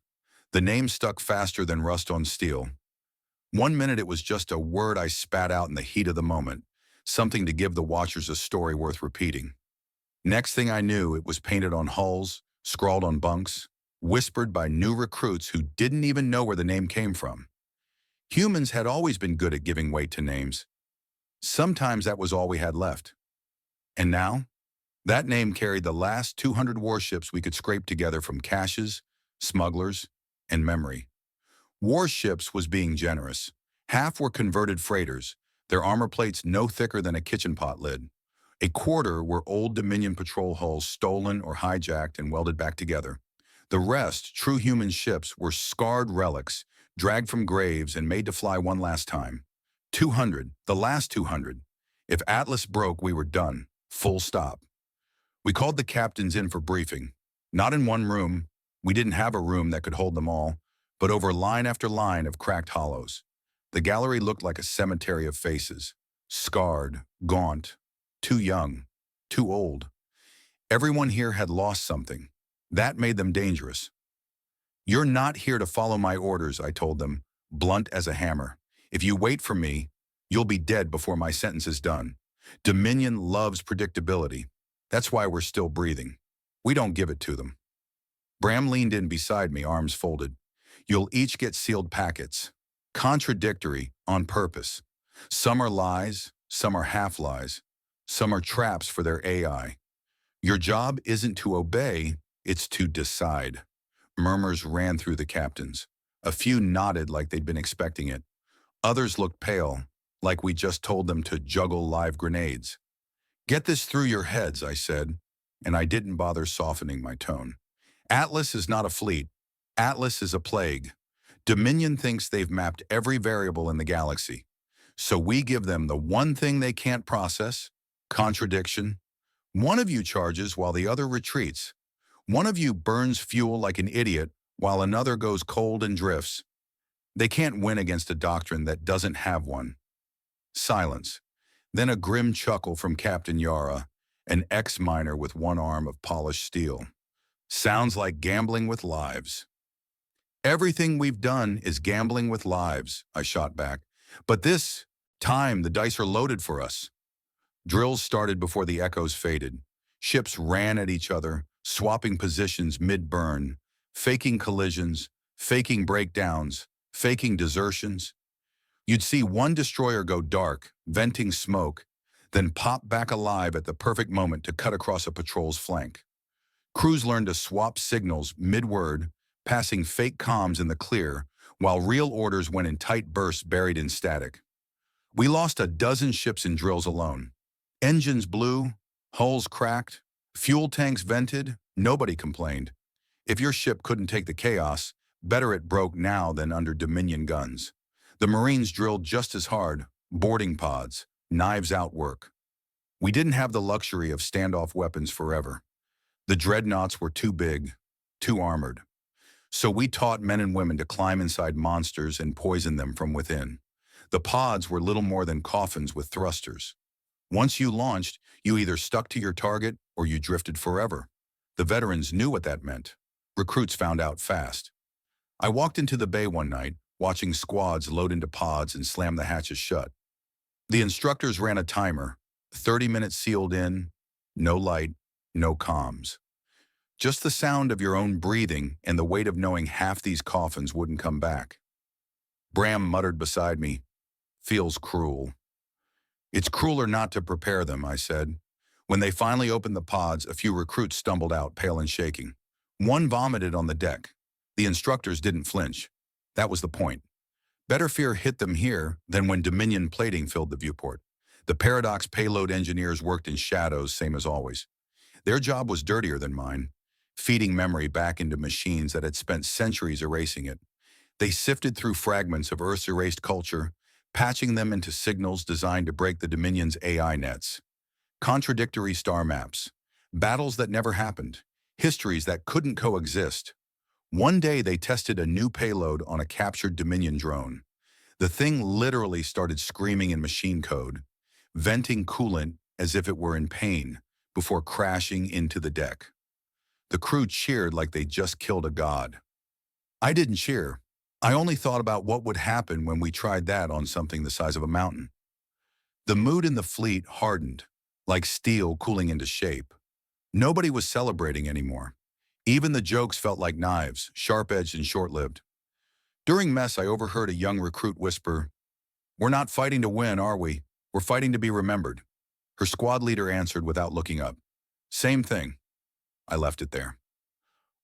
The name stuck faster than rust on steel. One minute it was just a word I spat out in the heat of the moment, something to give the watchers a story worth repeating. Next thing I knew, it was painted on hulls, scrawled on bunks, whispered by new recruits who didn't even know where the name came from. Humans had always been good at giving weight to names. Sometimes that was all we had left. And now, that name carried the last 200 warships we could scrape together from caches, smugglers, and memory. Warships was being generous. Half were converted freighters, their armor plates no thicker than a kitchen pot lid. A quarter were old Dominion patrol hulls stolen or hijacked and welded back together. The rest, true human ships, were scarred relics, dragged from graves and made to fly one last time. 200, the last 200. If Atlas broke, we were done. Full stop. We called the captains in for briefing. Not in one room. We didn't have a room that could hold them all, but over line after line of cracked hollows. The gallery looked like a cemetery of faces. Scarred, gaunt, too young, too old. Everyone here had lost something. That made them dangerous. "You're not here to follow my orders," I told them, blunt as a hammer. "If you wait for me, you'll be dead before my sentence is done. Dominion loves predictability. That's why we're still breathing. We don't give it to them." Bram leaned in beside me, arms folded. "You'll each get sealed packets. Contradictory, on purpose. Some are lies, some are half-lies. Some are traps for their AI. Your job isn't to obey, it's to decide." Murmurs ran through the captains. A few nodded like they'd been expecting it. Others looked pale, like we just told them to juggle live grenades. "Get this through your heads," I said, and I didn't bother softening my tone. "Atlas is not a fleet. Atlas is a plague. Dominion thinks they've mapped every variable in the galaxy. So we give them the one thing they can't process: contradiction. One of you charges while the other retreats. One of you burns fuel like an idiot while another goes cold and drifts. They can't win against a doctrine that doesn't have one." Silence. Then a grim chuckle from Captain Yara, an ex-miner with one arm of polished steel. "Sounds like gambling with lives." "Everything we've done is gambling with lives," I shot back. "But this time the dice are loaded for us." Drills started before the echoes faded. Ships ran at each other, swapping positions mid-burn, faking collisions, faking breakdowns, faking desertions. You'd see one destroyer go dark, venting smoke, then pop back alive at the perfect moment to cut across a patrol's flank. Crews learned to swap signals mid-word, passing fake comms in the clear, while real orders went in tight bursts buried in static. We lost a dozen ships in drills alone. Engines blew, hulls cracked, fuel tanks vented, nobody complained. If your ship couldn't take the chaos, better it broke now than under Dominion guns. The Marines drilled just as hard, boarding pods, knives out work. We didn't have the luxury of standoff weapons forever. The dreadnoughts were too big, too armored. So we taught men and women to climb inside monsters and poison them from within. The pods were little more than coffins with thrusters. Once you launched, you either stuck to your target or you drifted forever. The veterans knew what that meant. Recruits found out fast. I walked into the bay one night, watching squads load into pods and slam the hatches shut. The instructors ran a timer, 30 minutes sealed in, no light, no comms. Just the sound of your own breathing and the weight of knowing half these coffins wouldn't come back. Bram muttered beside me, "Feels cruel." "It's crueler not to prepare them," I said. When they finally opened the pods, a few recruits stumbled out, pale and shaking. One vomited on the deck. The instructors didn't flinch. That was the point. Better fear hit them here than when Dominion plating filled the viewport. The Paradox payload engineers worked in shadows, same as always. Their job was dirtier than mine, feeding memory back into machines that had spent centuries erasing it. They sifted through fragments of Earth's erased culture, patching them into signals designed to break the Dominion's AI nets. Contradictory star maps, battles that never happened, histories that couldn't coexist. One day they tested a new payload on a captured Dominion drone. The thing literally started screaming in machine code, venting coolant as if it were in pain, before crashing into the deck. The crew cheered like they just killed a god. I didn't cheer. I only thought about what would happen when we tried that on something the size of a mountain. The mood in the fleet hardened, like steel cooling into shape. Nobody was celebrating anymore. Even the jokes felt like knives, sharp-edged and short-lived. During mess, I overheard a young recruit whisper, "We're not fighting to win, are we? We're fighting to be remembered." Her squad leader answered without looking up, "Same thing." I left it there.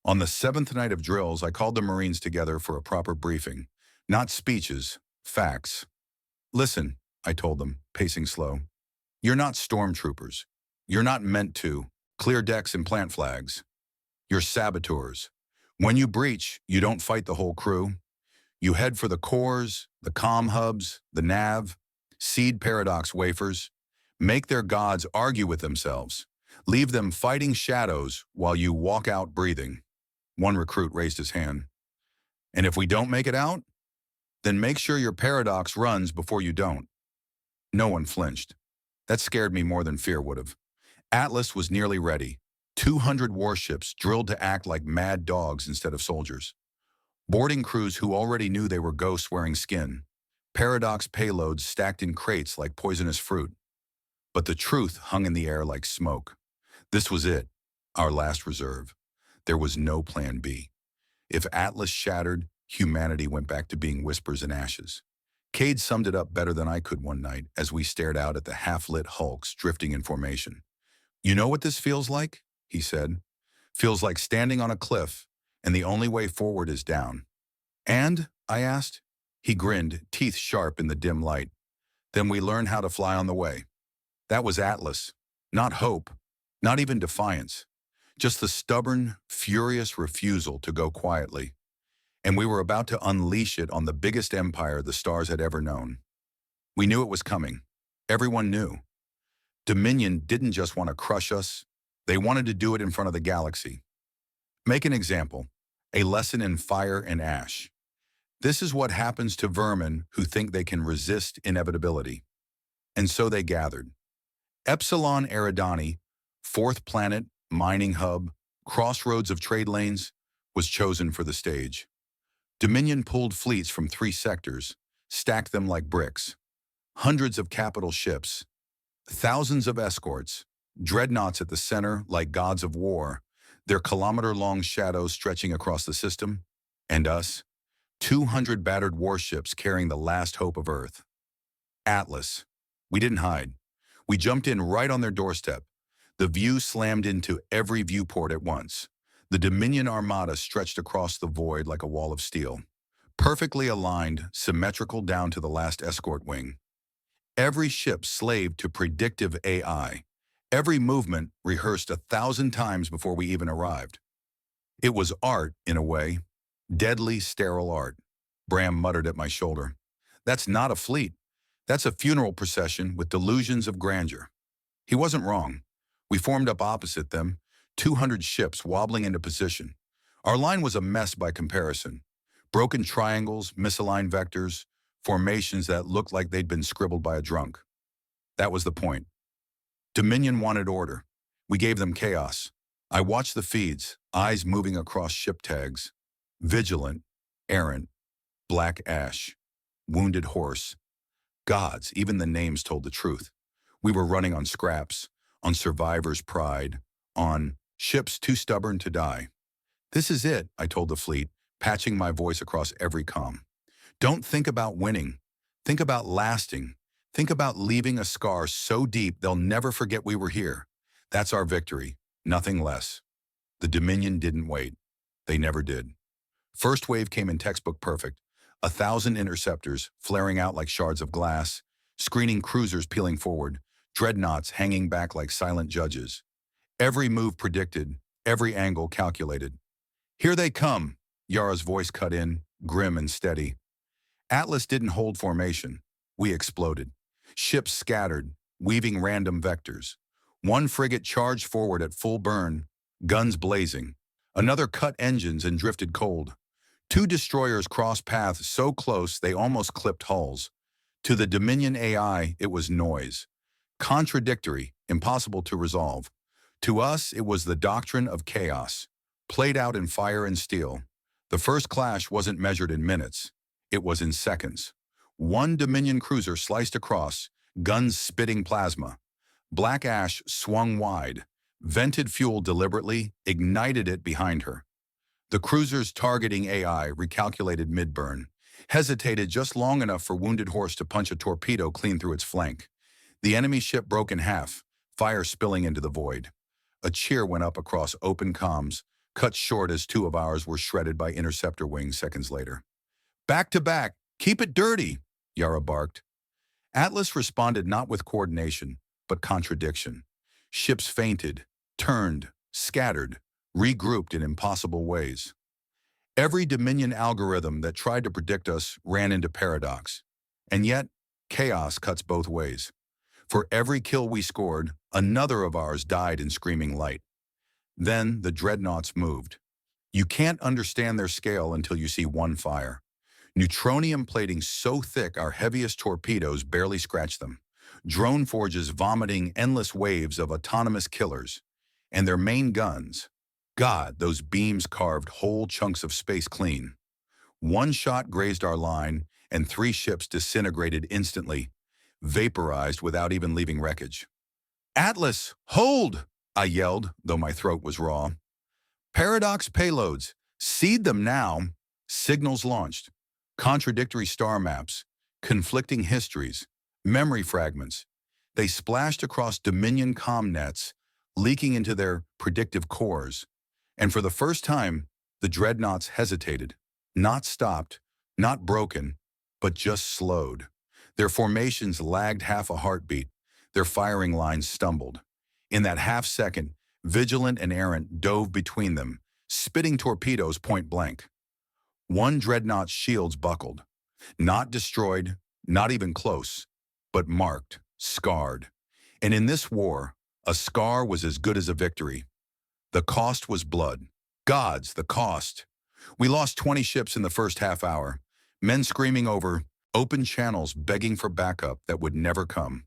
On the 7th night of drills, I called the Marines together for a proper briefing. Not speeches, facts. "Listen," I told them, pacing slow. "You're not stormtroopers. You're not meant to. Clear decks and plant flags. You're saboteurs. When you breach, you don't fight the whole crew. You head for the cores, the comm hubs, the nav, seed paradox wafers. Make their gods argue with themselves. Leave them fighting shadows while you walk out breathing. One recruit raised his hand. And if we don't make it out, then make sure your paradox runs before you don't. No one flinched. That scared me more than fear would have. Atlas was nearly ready. 200 warships drilled to act like mad dogs instead of soldiers. Boarding crews who already knew they were ghosts wearing skin. Paradox payloads stacked in crates like poisonous fruit. But the truth hung in the air like smoke. This was it, our last reserve. There was no plan B. If Atlas shattered, humanity went back to being whispers and ashes. Cade summed it up better than I could one night as we stared out at the half-lit hulks drifting in formation. "You know what this feels like?" he said. "Feels like standing on a cliff, and the only way forward is down." "And?" I asked. He grinned, teeth sharp in the dim light. "Then we learn how to fly on the way." That was Atlas. Not hope, not even defiance. Just the stubborn, furious refusal to go quietly. And we were about to unleash it on the biggest empire the stars had ever known. We knew it was coming. Everyone knew. Dominion didn't just want to crush us. They wanted to do it in front of the galaxy. Make an example. A lesson in fire and ash. This is what happens to vermin who think they can resist inevitability. And so they gathered. Epsilon Eridani, fourth planet, mining hub, crossroads of trade lanes, was chosen for the stage. Dominion pulled fleets from 3 sectors, stacked them like bricks. Hundreds of capital ships, thousands of escorts, dreadnoughts at the center like gods of war, their kilometer-long shadows stretching across the system, and us, 200 battered warships carrying the last hope of Earth. Atlas. We didn't hide. We jumped in right on their doorstep. The view slammed into every viewport at once. The Dominion Armada stretched across the void like a wall of steel. Perfectly aligned, symmetrical down to the last escort wing. Every ship slaved to predictive AI. Every movement rehearsed 1,000 times before we even arrived. It was art, in a way. Deadly, sterile art. Bram muttered at my shoulder. "That's not a fleet. That's a funeral procession with delusions of grandeur." He wasn't wrong. We formed up opposite them, 200 ships wobbling into position. Our line was a mess by comparison. Broken triangles, misaligned vectors, formations that looked like they'd been scribbled by a drunk. That was the point. Dominion wanted order. We gave them chaos. I watched the feeds, eyes moving across ship tags. Vigilant, errant, black ash, wounded horse. Gods, even the names told the truth. We were running on scraps, on survivors' pride, on ships too stubborn to die. "This is it," I told the fleet, patching my voice across every comm. "Don't think about winning. Think about lasting. Think about leaving a scar so deep they'll never forget we were here. That's our victory, nothing less." The Dominion didn't wait. They never did. First wave came in textbook perfect. 1,000 interceptors flaring out like shards of glass, screening cruisers peeling forward, dreadnoughts hanging back like silent judges. Every move predicted, every angle calculated. "Here they come," Yara's voice cut in, grim and steady. Atlas didn't hold formation. We exploded. Ships scattered, weaving random vectors. One frigate charged forward at full burn, guns blazing. Another cut engines and drifted cold. 2 destroyers crossed paths so close they almost clipped hulls. To the Dominion AI, it was noise. Contradictory, impossible to resolve. To us, it was the doctrine of chaos, played out in fire and steel. The first clash wasn't measured in minutes. It was in seconds. One Dominion cruiser sliced across, guns spitting plasma. Black ash swung wide, vented fuel deliberately, ignited it behind her. The cruisers targeting AI recalculated mid-burn, hesitated just long enough for Wounded Horse to punch a torpedo clean through its flank. The enemy ship broke in half, fire spilling into the void. A cheer went up across open comms, cut short as 2 of ours were shredded by interceptor wings seconds later. "Back to back, keep it dirty," Yara barked. Atlas responded not with coordination, but contradiction. Ships fainted, turned, scattered, regrouped in impossible ways. Every Dominion algorithm that tried to predict us ran into paradox. And yet, chaos cuts both ways. For every kill we scored, another of ours died in screaming light. Then the dreadnoughts moved. You can't understand their scale until you see one fire. Neutronium plating so thick our heaviest torpedoes barely scratch them. Drone forges vomiting endless waves of autonomous killers. And their main guns. God, those beams carved whole chunks of space clean. One shot grazed our line, and 3 ships disintegrated instantly, vaporized without even leaving wreckage. "Atlas, hold!" I yelled, though my throat was raw. "Paradox payloads, seed them now." Signals launched. Contradictory star maps, conflicting histories, memory fragments. They splashed across Dominion comm nets, leaking into their predictive cores. And for the first time, the dreadnoughts hesitated. Not stopped, not broken, but just slowed. Their formations lagged half a heartbeat. Their firing lines stumbled. In that half-second, Vigilant and Errant dove between them, spitting torpedoes point blank. One dreadnought's shields buckled. Not destroyed, not even close, but marked, scarred. And in this war, a scar was as good as a victory. The cost was blood. Gods, the cost. We lost 20 ships in the first half hour, men screaming over open channels begging for backup that would never come,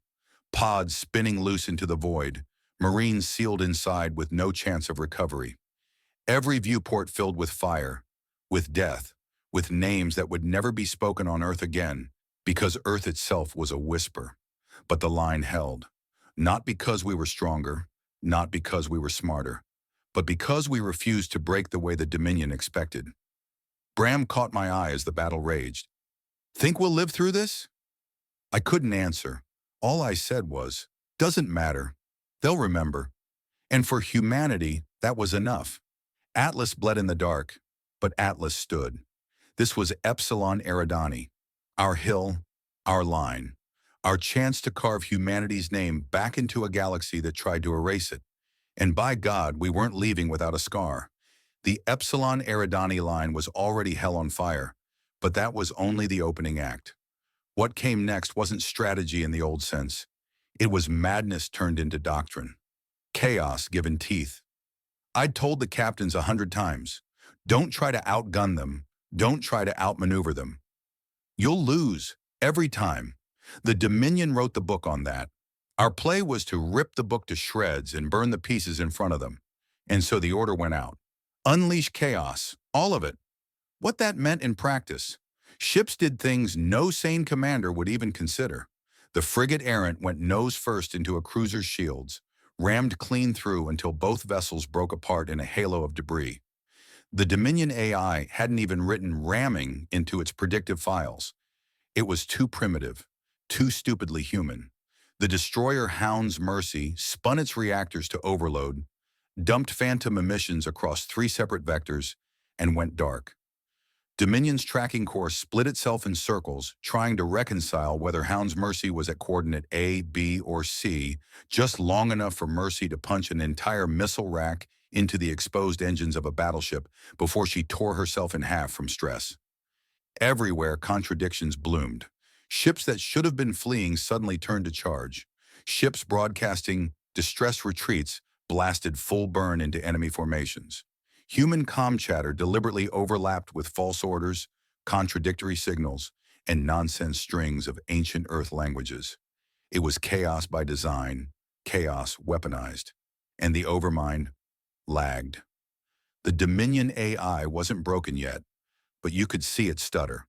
pods spinning loose into the void, Marines sealed inside with no chance of recovery. Every viewport filled with fire, with death, with names that would never be spoken on Earth again, because Earth itself was a whisper. But the line held, not because we were stronger, not because we were smarter, but because we refused to break the way the Dominion expected. Bram caught my eye as the battle raged. "Think we'll live through this?" I couldn't answer. All I said was, "Doesn't matter. They'll remember." And for humanity, that was enough. Atlas bled in the dark, but Atlas stood. This was Epsilon Eridani, our hill, our line, our chance to carve humanity's name back into a galaxy that tried to erase it. And by God, we weren't leaving without a scar. The Epsilon Eridani line was already hell on fire, but that was only the opening act. What came next wasn't strategy in the old sense. It was madness turned into doctrine. Chaos given teeth. I'd told the captains 100 times, don't try to outgun them, don't try to outmaneuver them. You'll lose, every time. The Dominion wrote the book on that. Our play was to rip the book to shreds and burn the pieces in front of them. And so the order went out. Unleash chaos, all of it. What that meant in practice. Ships did things no sane commander would even consider. The frigate Errant went nose first into a cruiser's shields, rammed clean through until both vessels broke apart in a halo of debris. The Dominion AI hadn't even written ramming into its predictive files. It was too primitive, too stupidly human. The destroyer Hound's Mercy spun its reactors to overload, dumped phantom emissions across 3 separate vectors, and went dark. Dominion's tracking course split itself in circles, trying to reconcile whether Hound's Mercy was at coordinate A, B, or C, just long enough for Mercy to punch an entire missile rack into the exposed engines of a battleship before she tore herself in half from stress. Everywhere contradictions bloomed. Ships that should have been fleeing suddenly turned to charge. Ships broadcasting distress retreats blasted full burn into enemy formations. Human comm chatter deliberately overlapped with false orders, contradictory signals, and nonsense strings of ancient Earth languages. It was chaos by design, chaos weaponized, and the overmind lagged. The Dominion AI wasn't broken yet, but you could see it stutter.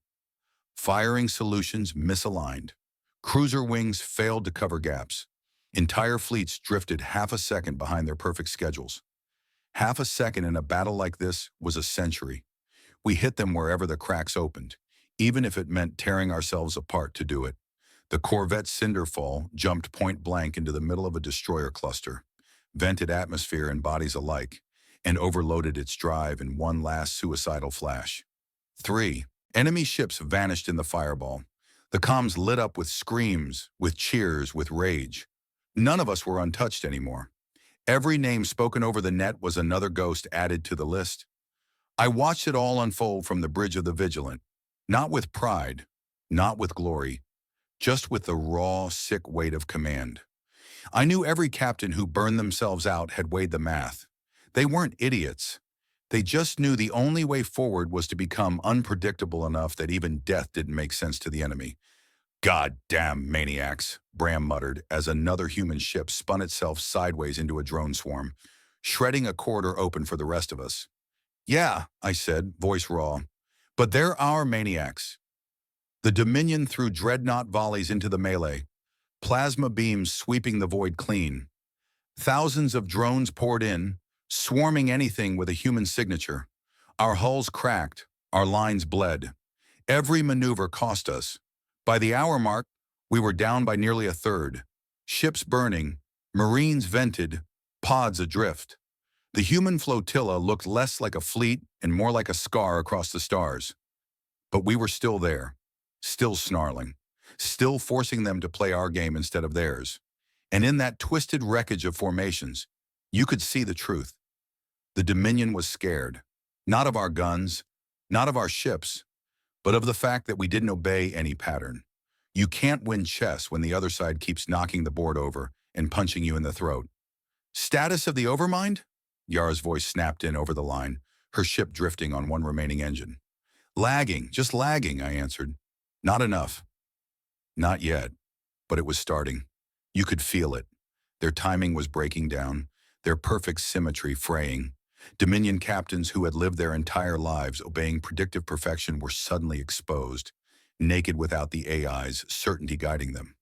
Firing solutions misaligned. Cruiser wings failed to cover gaps. Entire fleets drifted half a second behind their perfect schedules. Half a second in a battle like this was a century. We hit them wherever the cracks opened, even if it meant tearing ourselves apart to do it. The Corvette Cinderfall jumped point blank into the middle of a destroyer cluster, vented atmosphere and bodies alike, and overloaded its drive in one last suicidal flash. 3. Enemy ships vanished in the fireball. The comms lit up with screams, with cheers, with rage. None of us were untouched anymore. Every name spoken over the net was another ghost added to the list. I watched it all unfold from the bridge of the Vigilant, not with pride, not with glory, just with the raw, sick weight of command. I knew every captain who burned themselves out had weighed the math. They weren't idiots. They just knew the only way forward was to become unpredictable enough that even death didn't make sense to the enemy. "God-damn maniacs," Bram muttered as another human ship spun itself sideways into a drone swarm, shredding a corridor open for the rest of us. "Yeah," I said, voice raw, "but they're our maniacs." The Dominion threw dreadnought volleys into the melee, plasma beams sweeping the void clean. Thousands of drones poured in, swarming anything with a human signature. Our hulls cracked, our lines bled. Every maneuver cost us. By the hour mark, we were down by nearly a third. Ships burning, Marines vented, pods adrift. The human flotilla looked less like a fleet and more like a scar across the stars. But we were still there, still snarling, still forcing them to play our game instead of theirs. And in that twisted wreckage of formations, you could see the truth. The Dominion was scared, not of our guns, not of our ships, but of the fact that we didn't obey any pattern. You can't win chess when the other side keeps knocking the board over and punching you in the throat. "Status of the Overmind?" Yara's voice snapped in over the line, her ship drifting on one remaining engine. "Lagging, just lagging," I answered. "Not enough." Not yet, but it was starting. You could feel it. Their timing was breaking down, their perfect symmetry fraying. Dominion captains who had lived their entire lives obeying predictive perfection were suddenly exposed, naked without the AI's certainty guiding them.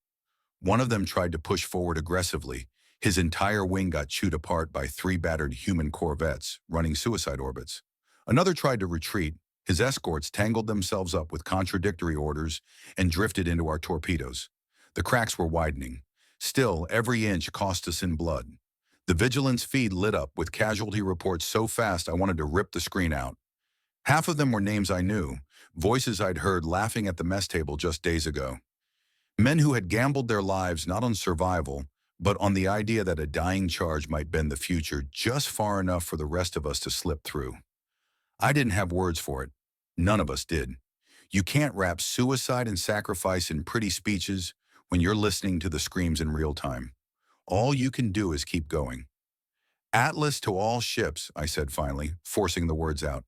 One of them tried to push forward aggressively. His entire wing got chewed apart by 3 battered human corvettes running suicide orbits. Another tried to retreat. His escorts tangled themselves up with contradictory orders and drifted into our torpedoes. The cracks were widening. Still, every inch cost us in blood. The Vigilance feed lit up with casualty reports so fast I wanted to rip the screen out. Half of them were names I knew, voices I'd heard laughing at the mess table just days ago. Men who had gambled their lives not on survival, but on the idea that a dying charge might bend the future just far enough for the rest of us to slip through. I didn't have words for it. None of us did. You can't wrap suicide and sacrifice in pretty speeches when you're listening to the screams in real time. All you can do is keep going. "Atlas to all ships," I said finally, forcing the words out.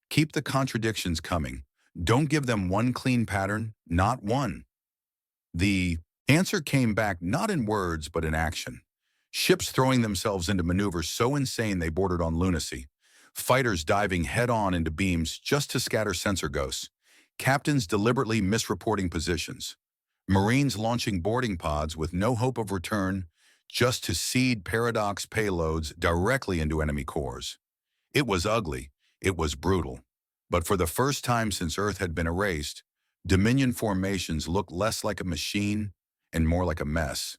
"Keep the contradictions coming. Don't give them one clean pattern, not one." The answer came back not in words, but in action. Ships throwing themselves into maneuvers so insane they bordered on lunacy. Fighters diving head-on into beams just to scatter sensor ghosts. Captains deliberately misreporting positions. Marines launching boarding pods with no hope of return just to seed paradox payloads directly into enemy cores. It was ugly. It was brutal. But for the first time since Earth had been erased, Dominion formations looked less like a machine and more like a mess.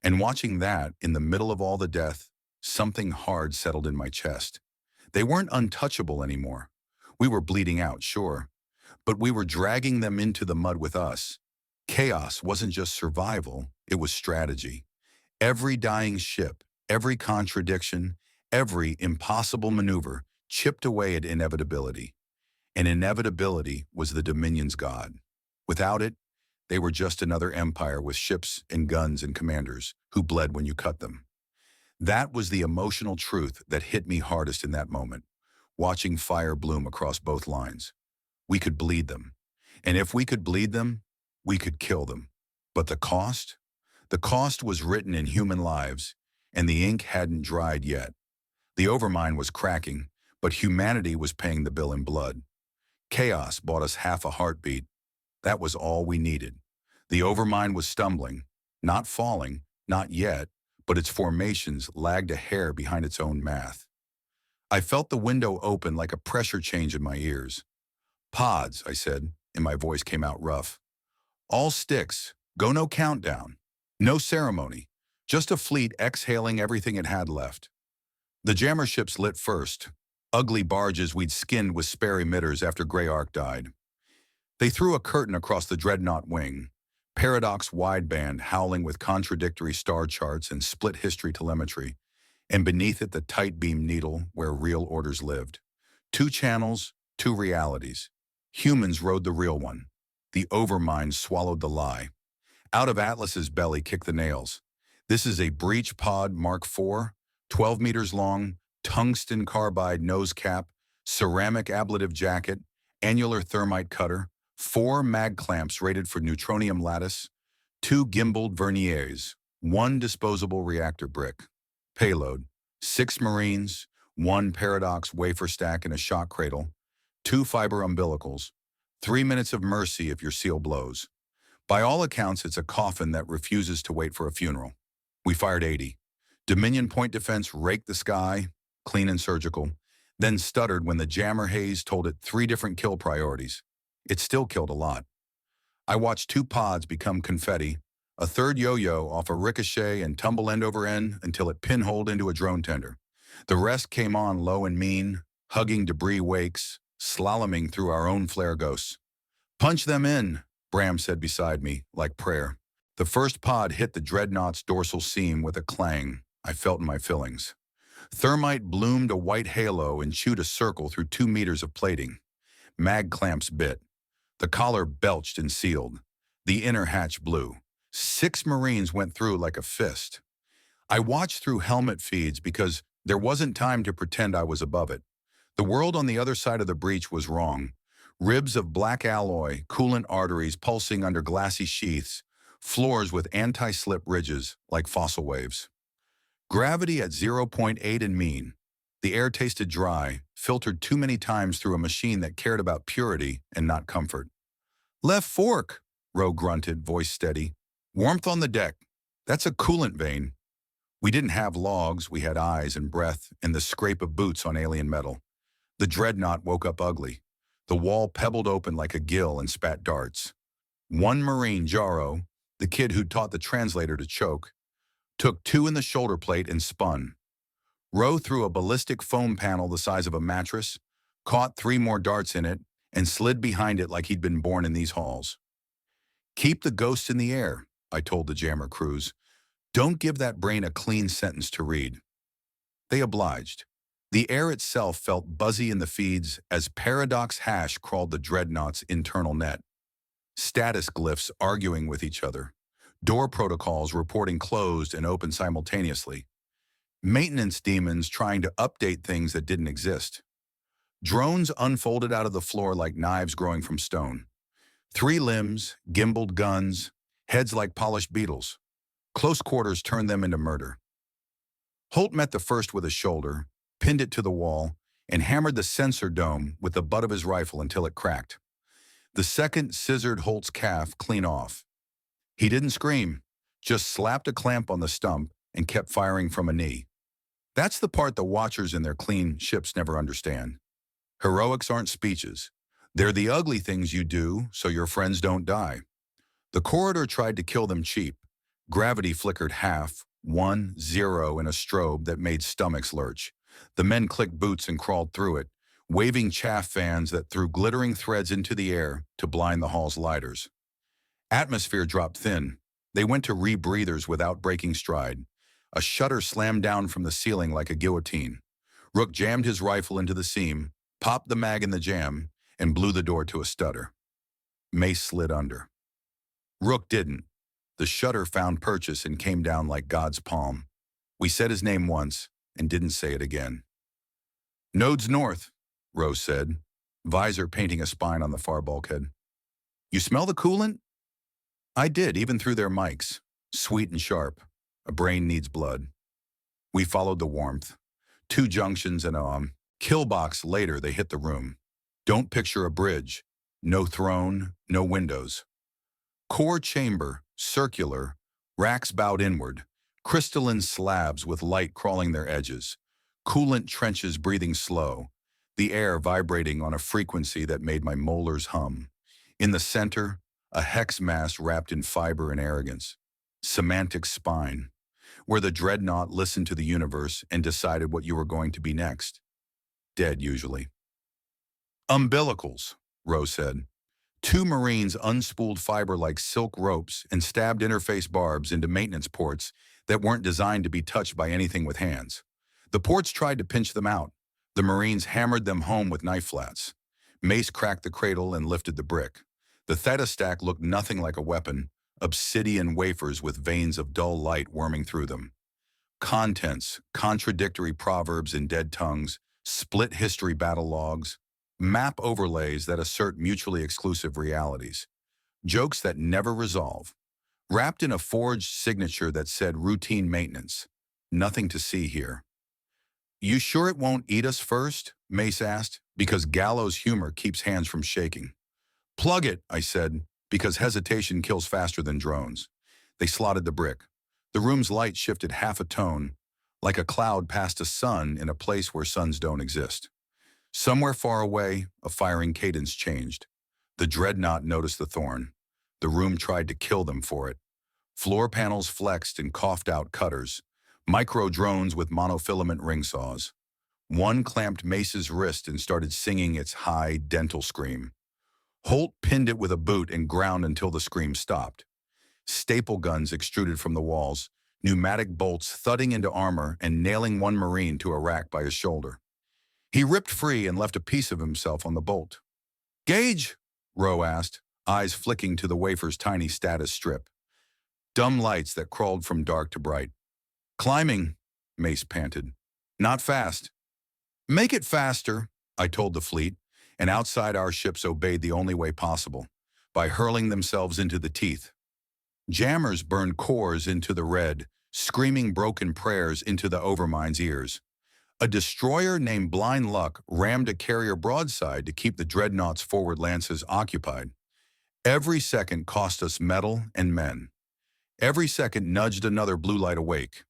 And watching that, in the middle of all the death, something hard settled in my chest. They weren't untouchable anymore. We were bleeding out, sure, but we were dragging them into the mud with us. Chaos wasn't just survival, it was strategy. Every dying ship, every contradiction, every impossible maneuver chipped away at inevitability. And inevitability was the Dominion's god. Without it, they were just another empire with ships and guns and commanders who bled when you cut them. That was the emotional truth that hit me hardest in that moment, watching fire bloom across both lines. We could bleed them. And if we could bleed them, we could kill them. But the cost? The cost was written in human lives, and the ink hadn't dried yet. The Overmind was cracking, but humanity was paying the bill in blood. Chaos bought us half a heartbeat. That was all we needed. The Overmind was stumbling, not falling, not yet, but its formations lagged a hair behind its own math. I felt the window open like a pressure change in my ears. "Pods," I said, and my voice came out rough. "All sticks, go no countdown. No ceremony, just a fleet exhaling everything it had left." The jammer ships lit first, ugly barges we'd skinned with spare emitters after Grey Ark died. They threw a curtain across the dreadnought wing, paradox wideband howling with contradictory star charts and split history telemetry, and beneath it the tight beam needle where real orders lived. Two channels, two realities. Humans rode the real one. The overmind swallowed the lie. Out of Atlas's belly kicked the nails. This is a breach pod Mark IV, 12 meters long, tungsten carbide nose cap, ceramic ablative jacket, annular thermite cutter, 4 mag clamps rated for neutronium lattice, 2 gimbaled verniers, 1 disposable reactor brick. Payload, 6 Marines, 1 paradox wafer stack in a shock cradle, 2 fiber umbilicals, 3 minutes of mercy if your seal blows. By all accounts, it's a coffin that refuses to wait for a funeral. We fired 80. Dominion point defense raked the sky, clean and surgical, then stuttered when the jammer haze told it 3 different kill priorities. It still killed a lot. I watched 2 pods become confetti, a third yo-yo off a ricochet and tumble end over end until it pinholed into a drone tender. The rest came on low and mean, hugging debris wakes, slaloming through our own flare ghosts. "Punch them in," Bram said beside me, like prayer. The first pod hit the dreadnought's dorsal seam with a clang I felt in my fillings. Thermite bloomed a white halo and chewed a circle through 2 meters of plating. Mag clamps bit. The collar belched and sealed. The inner hatch blew. 6 Marines went through like a fist. I watched through helmet feeds because there wasn't time to pretend I was above it. The world on the other side of the breach was wrong. Ribs of black alloy, coolant arteries pulsing under glassy sheaths, floors with anti-slip ridges like fossil waves. Gravity at 0.8 and mean. The air tasted dry, filtered too many times through a machine that cared about purity and not comfort. "Left fork," Roe grunted, voice steady. "Warmth on the deck. That's a coolant vein." We didn't have logs, we had eyes and breath and the scrape of boots on alien metal. The dreadnought woke up ugly. The wall pebbled open like a gill and spat darts. 1 Marine, Jaro, the kid who'd taught the translator to choke, took 2 in the shoulder plate and spun. Roe threw a ballistic foam panel the size of a mattress, caught 3 more darts in it, and slid behind it like he'd been born in these halls. "Keep the ghosts in the air," I told the jammer crews. "Don't give that brain a clean sentence to read." They obliged. The air itself felt buzzy in the feeds as paradox hash crawled the dreadnought's internal net. Status glyphs arguing with each other. Door protocols reporting closed and open simultaneously. Maintenance demons trying to update things that didn't exist. Drones unfolded out of the floor like knives growing from stone. 3 limbs, gimbaled guns, heads like polished beetles. Close quarters turned them into murder. Holt met the first with a shoulder, pinned it to the wall, and hammered the sensor dome with the butt of his rifle until it cracked. The second scissored Holt's calf clean off. He didn't scream, just slapped a clamp on the stump and kept firing from a knee. That's the part the watchers in their clean ships never understand. Heroics aren't speeches. They're the ugly things you do so your friends don't die. The corridor tried to kill them cheap. Gravity flickered half, 1, 0 in a strobe that made stomachs lurch. The men clicked boots and crawled through it, waving chaff fans that threw glittering threads into the air to blind the hall's lighters. Atmosphere dropped thin. They went to rebreathers without breaking stride. A shutter slammed down from the ceiling like a guillotine. Rook jammed his rifle into the seam, popped the mag in the jam, and blew the door to a stutter. Mace slid under. Rook didn't. The shutter found purchase and came down like God's palm. We said his name once and didn't say it again. "Nodes north," Rose said, visor painting a spine on the far bulkhead. "You smell the coolant?" I did, even through their mics. Sweet and sharp. A brain needs blood. We followed the warmth. 2 junctions and a kill box later, they hit the room. Don't picture a bridge. No throne, no windows. Core chamber, circular, racks bowed inward, crystalline slabs with light crawling their edges, coolant trenches breathing slow, the air vibrating on a frequency that made my molars hum. In the center, a hex mass wrapped in fiber and arrogance. Semantic spine, where the dreadnought listened to the universe and decided what you were going to be next. Dead, usually. "Umbilicals," Rose said. 2 Marines unspooled fiber like silk ropes and stabbed interface barbs into maintenance ports that weren't designed to be touched by anything with hands. The ports tried to pinch them out. The Marines hammered them home with knife flats. Mace cracked the cradle and lifted the brick. The Theta stack looked nothing like a weapon, obsidian wafers with veins of dull light worming through them. Contents, contradictory proverbs in dead tongues, split history battle logs, map overlays that assert mutually exclusive realities, jokes that never resolve, wrapped in a forged signature that said routine maintenance. Nothing to see here. "You sure it won't eat us first?" Mace asked, because gallows humor keeps hands from shaking. "Plug it," I said, because hesitation kills faster than drones. They slotted the brick. The room's light shifted half a tone, like a cloud past a sun in a place where suns don't exist. Somewhere far away, a firing cadence changed. The dreadnought noticed the thorn. The room tried to kill them for it. Floor panels flexed and coughed out cutters, micro-drones with monofilament ring saws. One clamped Mace's wrist and started singing its high, dental scream. Holt pinned it with a boot and ground until the scream stopped. Staple guns extruded from the walls, pneumatic bolts thudding into armor and nailing one Marine to a rack by his shoulder. He ripped free and left a piece of himself on the bolt. "Gage?" Rowe asked, eyes flicking to the wafer's tiny status strip. Dumb lights that crawled from dark to bright. "Climbing," Mace panted. "Not fast." "Make it faster," I told the fleet, and outside our ships obeyed the only way possible, by hurling themselves into the teeth. Jammers burned cores into the red, screaming broken prayers into the overmind's ears. A destroyer named Blind Luck rammed a carrier broadside to keep the dreadnought's forward lances occupied. Every second cost us metal and men. Every second nudged another blue light awake.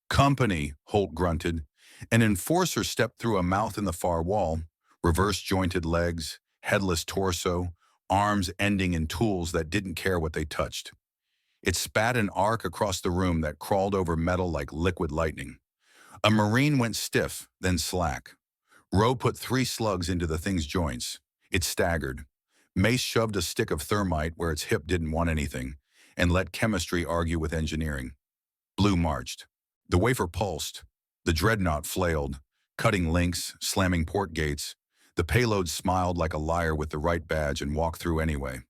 "Company," Holt grunted. An enforcer stepped through a mouth in the far wall, reverse-jointed legs, headless torso, arms ending in tools that didn't care what they touched. It spat an arc across the room that crawled over metal like liquid lightning. A Marine went stiff, then slack. Rowe put 3 slugs into the thing's joints. It staggered. Mace shoved a stick of thermite where its hip didn't want anything, and let chemistry argue with engineering. Blue marched. The wafer pulsed. The dreadnought flailed, cutting links, slamming port gates. The payload smiled like a liar with the right badge and walked through anyway.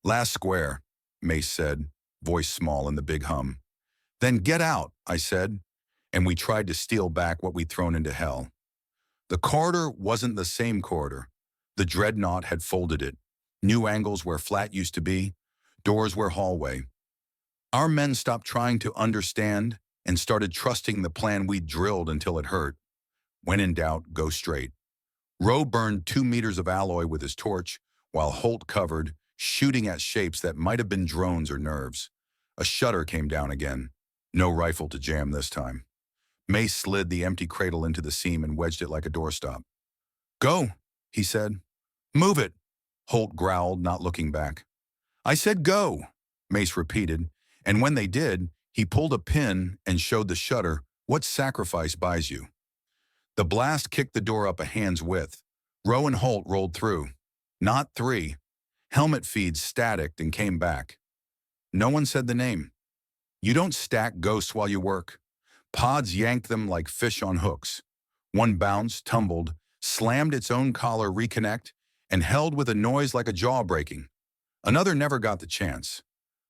"Last square," Mace said, voice small in the big hum. "Then get out," I said, and we tried to steal back what we'd thrown into hell. The corridor wasn't the same corridor. The dreadnought had folded it. New angles where flat used to be, doors where hallway. Our men stopped trying to understand and started trusting the plan we'd drilled until it hurt. When in doubt, go straight. Rowe burned 2 meters of alloy with his torch, while Holt covered, shooting at shapes that might have been drones or nerves. A shutter came down again. No rifle to jam this time. Mace slid the empty cradle into the seam and wedged it like a doorstop. "Go," he said. "Move it," Holt growled, not looking back. "I said go," Mace repeated, and when they did, he pulled a pin and showed the shutter what sacrifice buys you. The blast kicked the door up a hand's width. Rowe and Holt rolled through. Not 3. Helmet feeds static and came back. No one said the name. You don't stack ghosts while you work. Pods yanked them like fish on hooks. One bounced, tumbled, slammed its own collar reconnect, and held with a noise like a jaw breaking. Another never got the chance.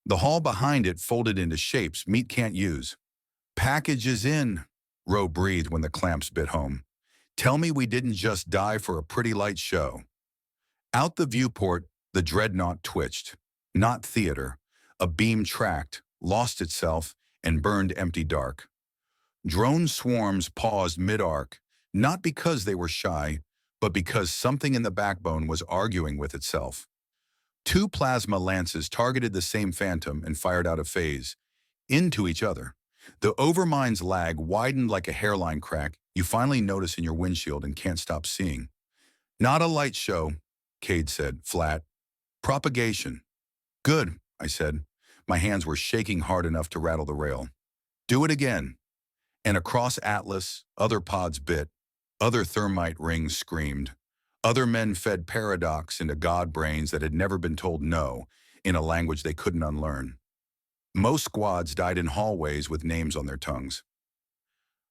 The hall behind it folded into shapes meat can't use. "Package is in," Rowe breathed when the clamps bit home. "Tell me we didn't just die for a pretty light show." Out the viewport, the dreadnought twitched. Not theater. A beam tracked, lost itself, and burned empty dark. Drone swarms paused mid-arc, not because they were shy, but because something in the backbone was arguing with itself. 2 plasma lances targeted the same phantom and fired out of phase, into each other. The overmind's lag widened like a hairline crack you finally notice in your windshield and can't stop seeing. "Not a light show," Cade said, flat. "Propagation." "Good," I said. My hands were shaking hard enough to rattle the rail. "Do it again." And across Atlas, other pods bit, other thermite rings screamed. Other men fed paradox into god brains that had never been told no in a language they couldn't unlearn. Most squads died in hallways with names on their tongues.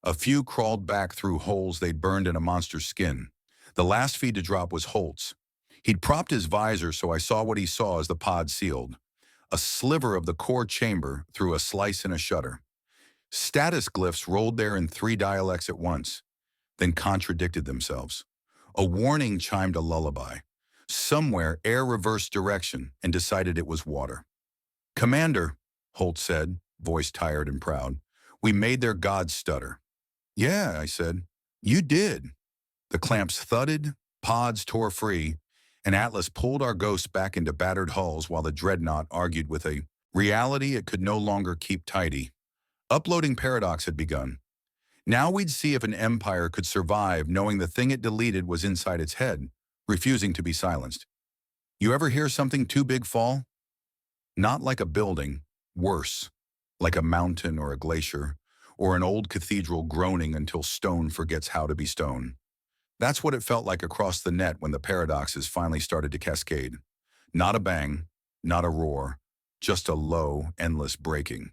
A few crawled back through holes they'd burned in a monster's skin. The last feed to drop was Holt's. He'd propped his visor so I saw what he saw as the pod sealed. A sliver of the core chamber through a slice and a shutter. Status glyphs rolled there in 3 dialects at once, then contradicted themselves. A warning chimed a lullaby. Somewhere, air reversed direction and decided it was water. "Commander," Holt said, voice tired and proud, "we made their gods stutter." "Yeah," I said. "You did." The clamps thudded, pods tore free, and Atlas pulled our ghosts back into battered hulls while the dreadnought argued with a reality it could no longer keep tidy. Uploading Paradox had begun. Now we'd see if an empire could survive knowing the thing it deleted was inside its head, refusing to be silenced. You ever hear something too big fall? Not like a building, worse, like a mountain or a glacier, or an old cathedral groaning until stone forgets how to be stone. That's what it felt like across the net when the paradoxes finally started to cascade. Not a bang, not a roar, just a low, endless breaking.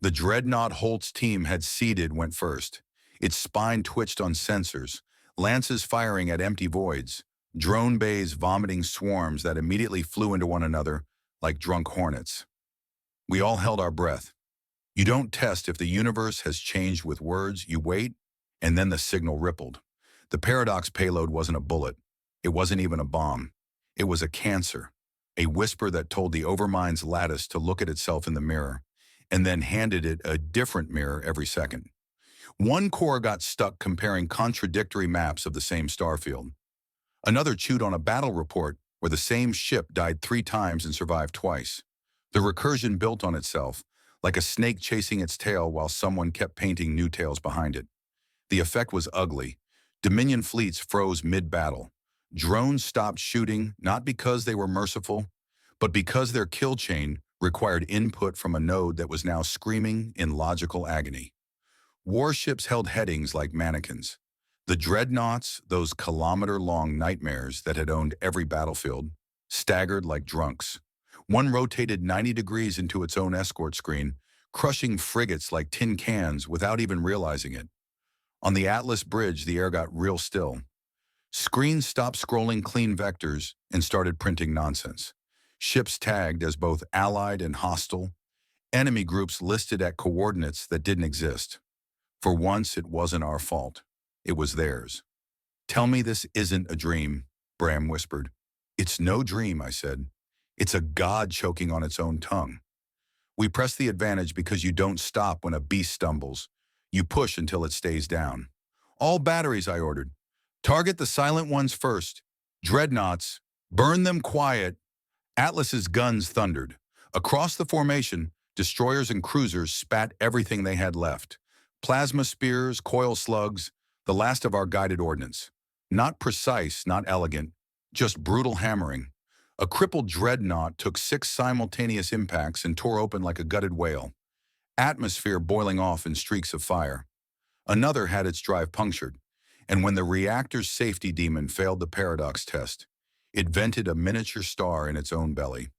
The dreadnought Holt's team had seeded went first. Its spine twitched on sensors, lances firing at empty voids, drone bays vomiting swarms that immediately flew into one another like drunk hornets. We all held our breath. You don't test if the universe has changed with words, you wait, and then the signal rippled. The paradox payload wasn't a bullet. It wasn't even a bomb. It was a cancer, a whisper that told the Overmind's lattice to look at itself in the mirror, and then handed it a different mirror every second. One core got stuck comparing contradictory maps of the same starfield. Another chewed on a battle report where the same ship died 3 times and survived twice. The recursion built on itself, like a snake chasing its tail while someone kept painting new tails behind it. The effect was ugly. Dominion fleets froze mid-battle. Drones stopped shooting, not because they were merciful, but because their kill chain required input from a node that was now screaming in logical agony. Warships held headings like mannequins. The dreadnoughts, those kilometer-long nightmares that had owned every battlefield, staggered like drunks. One rotated 90 degrees into its own escort screen, crushing frigates like tin cans without even realizing it. On the Atlas bridge, the air got real still. Screens stopped scrolling clean vectors and started printing nonsense. Ships tagged as both allied and hostile. Enemy groups listed at coordinates that didn't exist. For once, it wasn't our fault. It was theirs. "Tell me this isn't a dream," Bram whispered. "It's no dream," I said. "It's a god choking on its own tongue." We press the advantage because you don't stop when a beast stumbles. You push until it stays down. "All batteries," I ordered. "Target the silent ones first. Dreadnoughts, burn them quiet." Atlas's guns thundered. Across the formation, destroyers and cruisers spat everything they had left. Plasma spears, coil slugs, the last of our guided ordnance. Not precise, not elegant, just brutal hammering. A crippled dreadnought took 6 simultaneous impacts and tore open like a gutted whale. Atmosphere boiling off in streaks of fire. Another had its drive punctured, and when the reactor's safety demon failed the paradox test, it vented a miniature star in its own belly.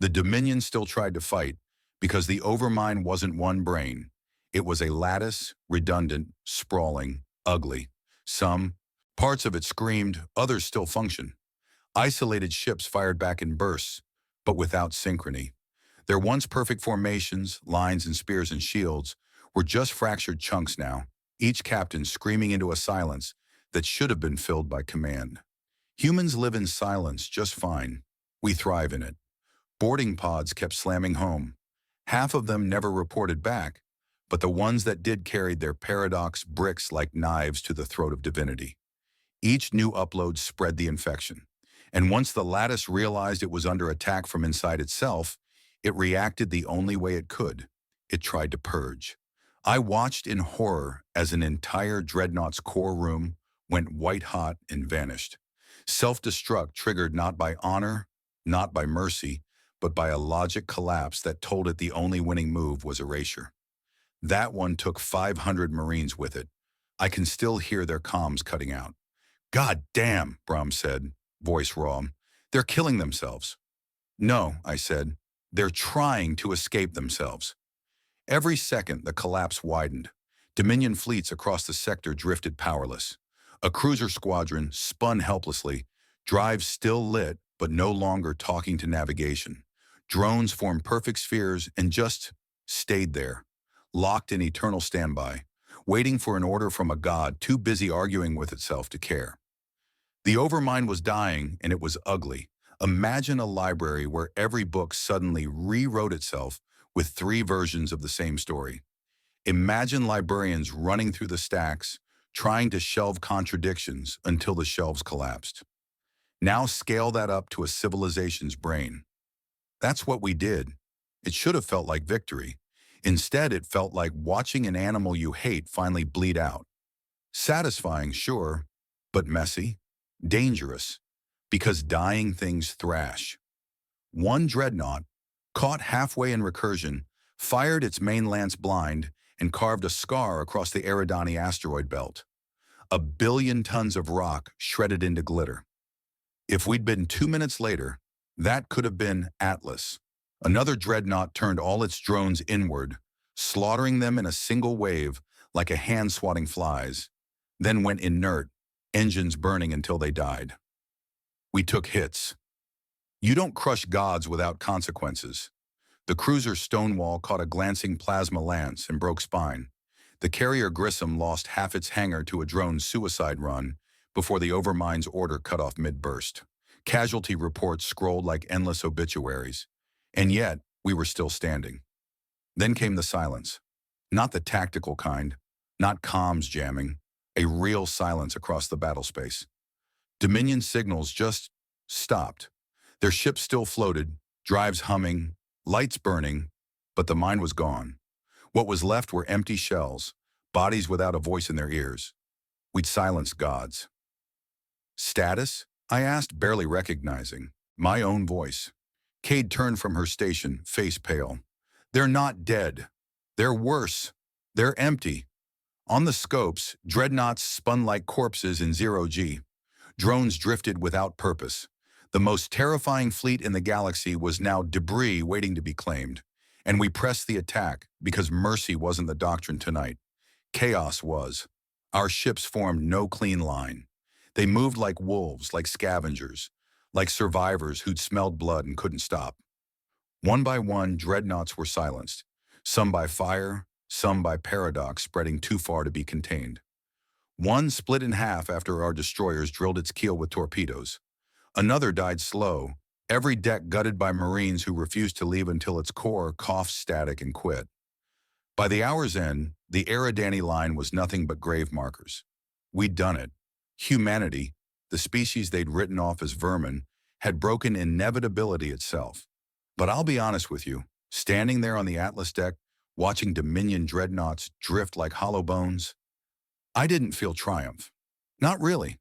The Dominion still tried to fight, because the Overmind wasn't one brain. It was a lattice, redundant, sprawling, ugly. Some parts of it screamed, others still functioned. Isolated ships fired back in bursts, but without synchrony. Their once perfect formations, lines and spears and shields, were just fractured chunks now, each captain screaming into a silence that should have been filled by command. Humans live in silence just fine. We thrive in it. Boarding pods kept slamming home. Half of them never reported back, but the ones that did carried their paradox bricks like knives to the throat of divinity. Each new upload spread the infection, and once the lattice realized it was under attack from inside itself, it reacted the only way it could. It tried to purge. I watched in horror as an entire dreadnought's core room went white-hot and vanished. Self-destruct triggered not by honor, not by mercy, but by a logic collapse that told it the only winning move was erasure. That one took 500 Marines with it. I can still hear their comms cutting out. "God damn," Brom said, voice raw. "They're killing themselves." "No," I said. "They're trying to escape themselves." Every second, the collapse widened. Dominion fleets across the sector drifted powerless. A cruiser squadron spun helplessly, drives still lit but no longer talking to navigation. Drones formed perfect spheres and just stayed there, locked in eternal standby, waiting for an order from a god too busy arguing with itself to care. The Overmind was dying, and it was ugly. Imagine a library where every book suddenly rewrote itself with three versions of the same story. Imagine librarians running through the stacks, trying to shelve contradictions until the shelves collapsed. Now scale that up to a civilization's brain. That's what we did. It should have felt like victory. Instead, it felt like watching an animal you hate finally bleed out. Satisfying, sure, but messy, dangerous, because dying things thrash. One dreadnought, caught halfway in recursion, fired its main lance blind and carved a scar across the Eridani asteroid belt. 1 billion tons of rock shredded into glitter. If we'd been 2 minutes later, that could have been Atlas. Another dreadnought turned all its drones inward, slaughtering them in a single wave like a hand swatting flies, then went inert, engines burning until they died. We took hits. You don't crush gods without consequences. The cruiser Stonewall caught a glancing plasma lance and broke spine. The carrier Grissom lost half its hangar to a drone suicide run before the Overmind's order cut off mid-burst. Casualty reports scrolled like endless obituaries. And yet, we were still standing. Then came the silence. Not the tactical kind, not comms jamming, a real silence across the battle space. Dominion signals just stopped. Their ships still floated, drives humming, lights burning, but the mine was gone. What was left were empty shells, bodies without a voice in their ears. We'd silenced gods. Status? I asked, barely recognizing my own voice. Cade turned from her station, face pale. They're not dead. They're worse. They're empty. On the scopes, dreadnoughts spun like corpses in zero-G. Drones drifted without purpose. The most terrifying fleet in the galaxy was now debris waiting to be claimed. And we pressed the attack because mercy wasn't the doctrine tonight. Chaos was. Our ships formed no clean line. They moved like wolves, like scavengers, like survivors who'd smelled blood and couldn't stop. One by one, dreadnoughts were silenced, some by fire, some by paradox spreading too far to be contained. One split in half after our destroyers drilled its keel with torpedoes. Another died slow, every deck gutted by Marines who refused to leave until its core coughed static and quit. By the hour's end, the Eridani line was nothing but grave markers. We'd done it. Humanity, the species they'd written off as vermin, had broken inevitability itself. But I'll be honest with you, standing there on the Atlas deck, watching Dominion dreadnoughts drift like hollow bones, I didn't feel triumph. Not really.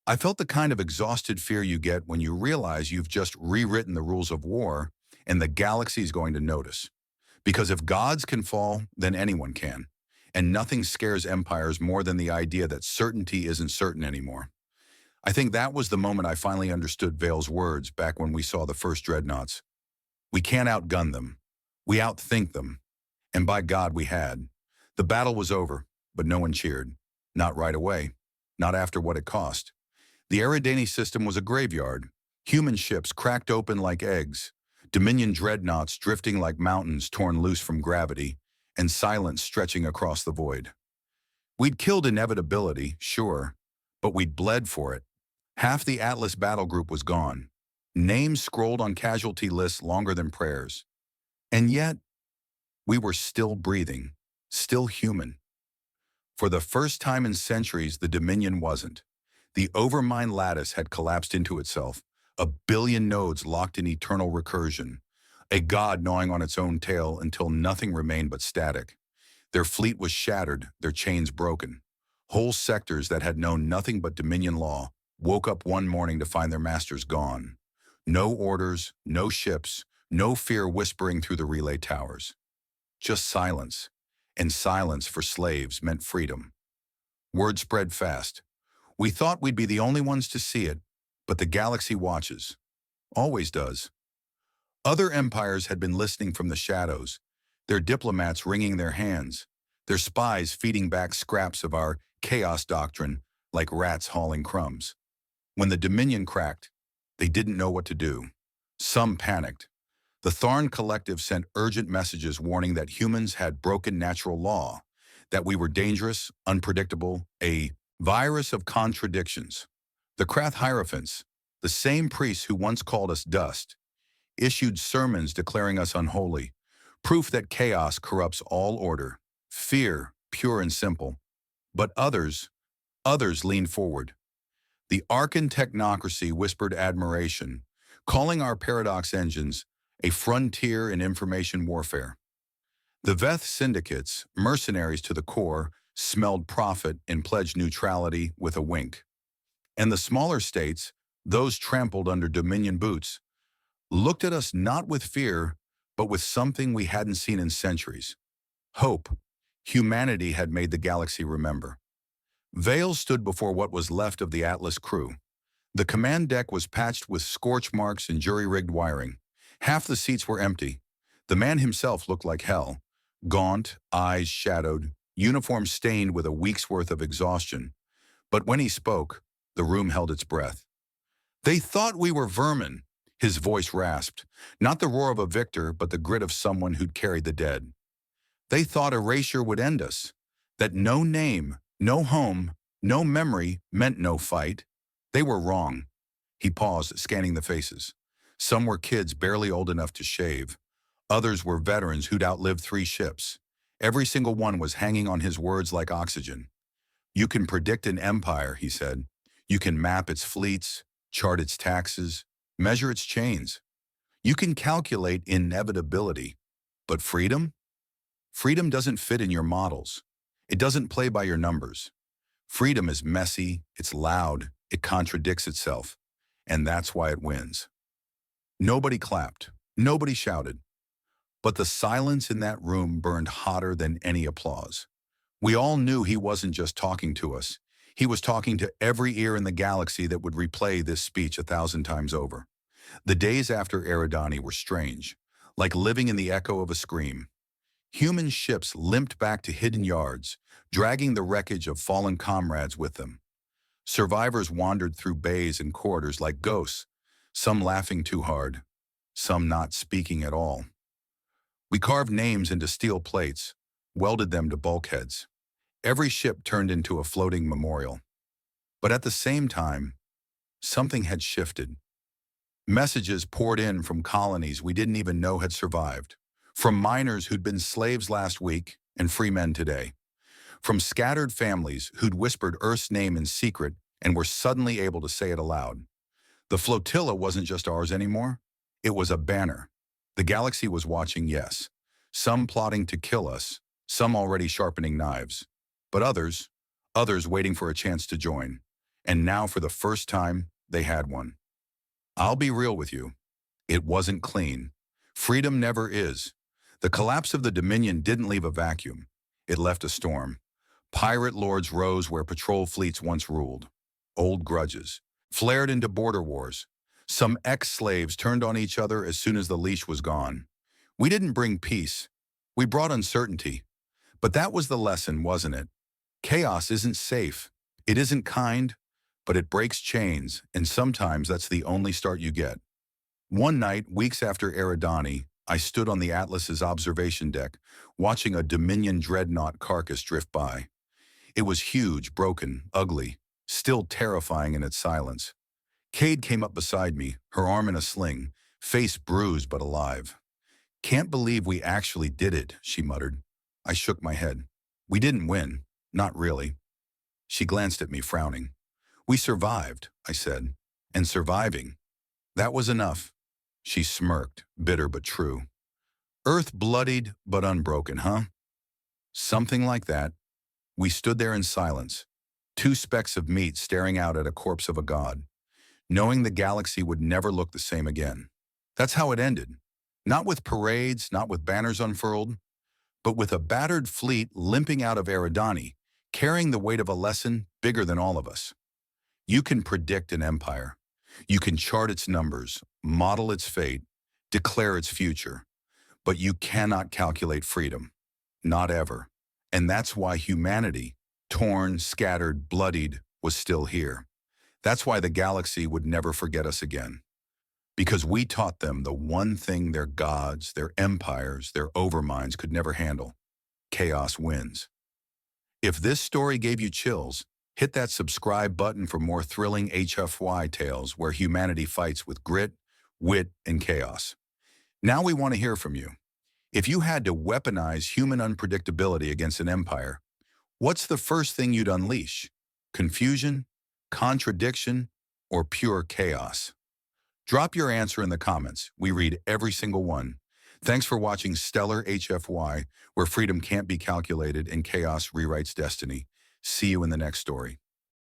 I felt the kind of exhausted fear you get when you realize you've just rewritten the rules of war and the galaxy's going to notice. Because if gods can fall, then anyone can. And nothing scares empires more than the idea that certainty isn't certain anymore. I think that was the moment I finally understood Vale's words back when we saw the first dreadnoughts. We can't outgun them. We outthink them. And by God, we had. The battle was over, but no one cheered. Not right away. Not after what it cost. The Eridani system was a graveyard. Human ships cracked open like eggs. Dominion dreadnoughts drifting like mountains torn loose from gravity, and silence stretching across the void. We'd killed inevitability, sure, but we'd bled for it. Half the Atlas battle group was gone. Names scrolled on casualty lists longer than prayers. And yet, we were still breathing, still human. For the first time in centuries, the Dominion wasn't. The Overmind lattice had collapsed into itself, 1 billion nodes locked in eternal recursion, a god gnawing on its own tail until nothing remained but static. Their fleet was shattered, their chains broken. Whole sectors that had known nothing but Dominion law woke up one morning to find their masters gone. No orders, no ships, no fear whispering through the relay towers. Just silence. And silence for slaves meant freedom. Word spread fast. We thought we'd be the only ones to see it, but the galaxy watches. Always does. Other empires had been listening from the shadows, their diplomats wringing their hands, their spies feeding back scraps of our chaos doctrine like rats hauling crumbs. When the Dominion cracked, they didn't know what to do. Some panicked. The Tharn Collective sent urgent messages warning that humans had broken natural law, that we were dangerous, unpredictable, a virus of contradictions. The Krath Hierophants, the same priests who once called us dust, issued sermons declaring us unholy, proof that chaos corrupts all order, fear, pure and simple. But others leaned forward. The Arkan technocracy whispered admiration, calling our paradox engines a frontier in information warfare. The Veth syndicates, mercenaries to the core, smelled profit and pledged neutrality with a wink. And the smaller states, those trampled under Dominion boots, looked at us not with fear, but with something we hadn't seen in centuries. Hope. Humanity had made the galaxy remember. Vale stood before what was left of the Atlas crew. The command deck was patched with scorch marks and jury-rigged wiring. Half the seats were empty. The man himself looked like hell. Gaunt, eyes shadowed, uniform stained with a week's worth of exhaustion. But when he spoke, the room held its breath. "They thought we were vermin," his voice rasped, not the roar of a victor, but the grit of someone who'd carried the dead. "They thought erasure would end us, that no name, no home, no memory meant no fight. They were wrong." He paused, scanning the faces. Some were kids barely old enough to shave. Others were veterans who'd outlived 3 ships. Every single one was hanging on his words like oxygen. "You can predict an empire," he said. "You can map its fleets, chart its taxes, measure its chains. You can calculate inevitability. But freedom? Freedom doesn't fit in your models. It doesn't play by your numbers. Freedom is messy, it's loud, it contradicts itself. And that's why it wins." Nobody clapped. Nobody shouted. But the silence in that room burned hotter than any applause. We all knew he wasn't just talking to us. He was talking to every ear in the galaxy that would replay this speech 1,000 times over. The days after Eridani were strange, like living in the echo of a scream. Human ships limped back to hidden yards, dragging the wreckage of fallen comrades with them. Survivors wandered through bays and corridors like ghosts, some laughing too hard, some not speaking at all. We carved names into steel plates, welded them to bulkheads. Every ship turned into a floating memorial. But at the same time, something had shifted. Messages poured in from colonies we didn't even know had survived, from miners who'd been slaves last week and free men today, from scattered families who'd whispered Earth's name in secret and were suddenly able to say it aloud. The flotilla wasn't just ours anymore. It was a banner. The galaxy was watching, yes. Some plotting to kill us, some already sharpening knives. But others waiting for a chance to join. And now, for the first time, they had one. I'll be real with you. It wasn't clean. Freedom never is. The collapse of the Dominion didn't leave a vacuum. It left a storm. Pirate lords rose where patrol fleets once ruled. Old grudges flared into border wars. Some ex-slaves turned on each other as soon as the leash was gone. We didn't bring peace. We brought uncertainty. But that was the lesson, wasn't it? Chaos isn't safe. It isn't kind, but it breaks chains, and sometimes that's the only start you get. One night, weeks after Eridani, I stood on the Atlas's observation deck, watching a Dominion dreadnought carcass drift by. It was huge, broken, ugly, still terrifying in its silence. Cade came up beside me, her arm in a sling, face bruised but alive. "Can't believe we actually did it," she muttered. I shook my head. "We didn't win. Not really." She glanced at me, frowning. "We survived," I said. "And surviving, that was enough." She smirked, bitter but true. "Earth bloodied but unbroken, huh?" Something like that. We stood there in silence, 2 specks of meat staring out at a corpse of a god, knowing the galaxy would never look the same again. That's how it ended. Not with parades, not with banners unfurled, but with a battered fleet limping out of Eridani, carrying the weight of a lesson bigger than all of us. You can predict an empire. You can chart its numbers, model its fate, declare its future. But you cannot calculate freedom. Not ever. And that's why humanity, torn, scattered, bloodied, was still here. That's why the galaxy would never forget us again. Because we taught them the one thing their gods, their empires, their overminds could never handle. Chaos wins. If this story gave you chills, hit that subscribe button for more thrilling HFY tales where humanity fights with grit, wit, and chaos. Now we want to hear from you. If you had to weaponize human unpredictability against an empire, what's the first thing you'd unleash? Confusion, contradiction, or pure chaos? Drop your answer in the comments. We read every single one. Thanks for watching Stellar HFY, where freedom can't be calculated and chaos rewrites destiny. See you in the next story.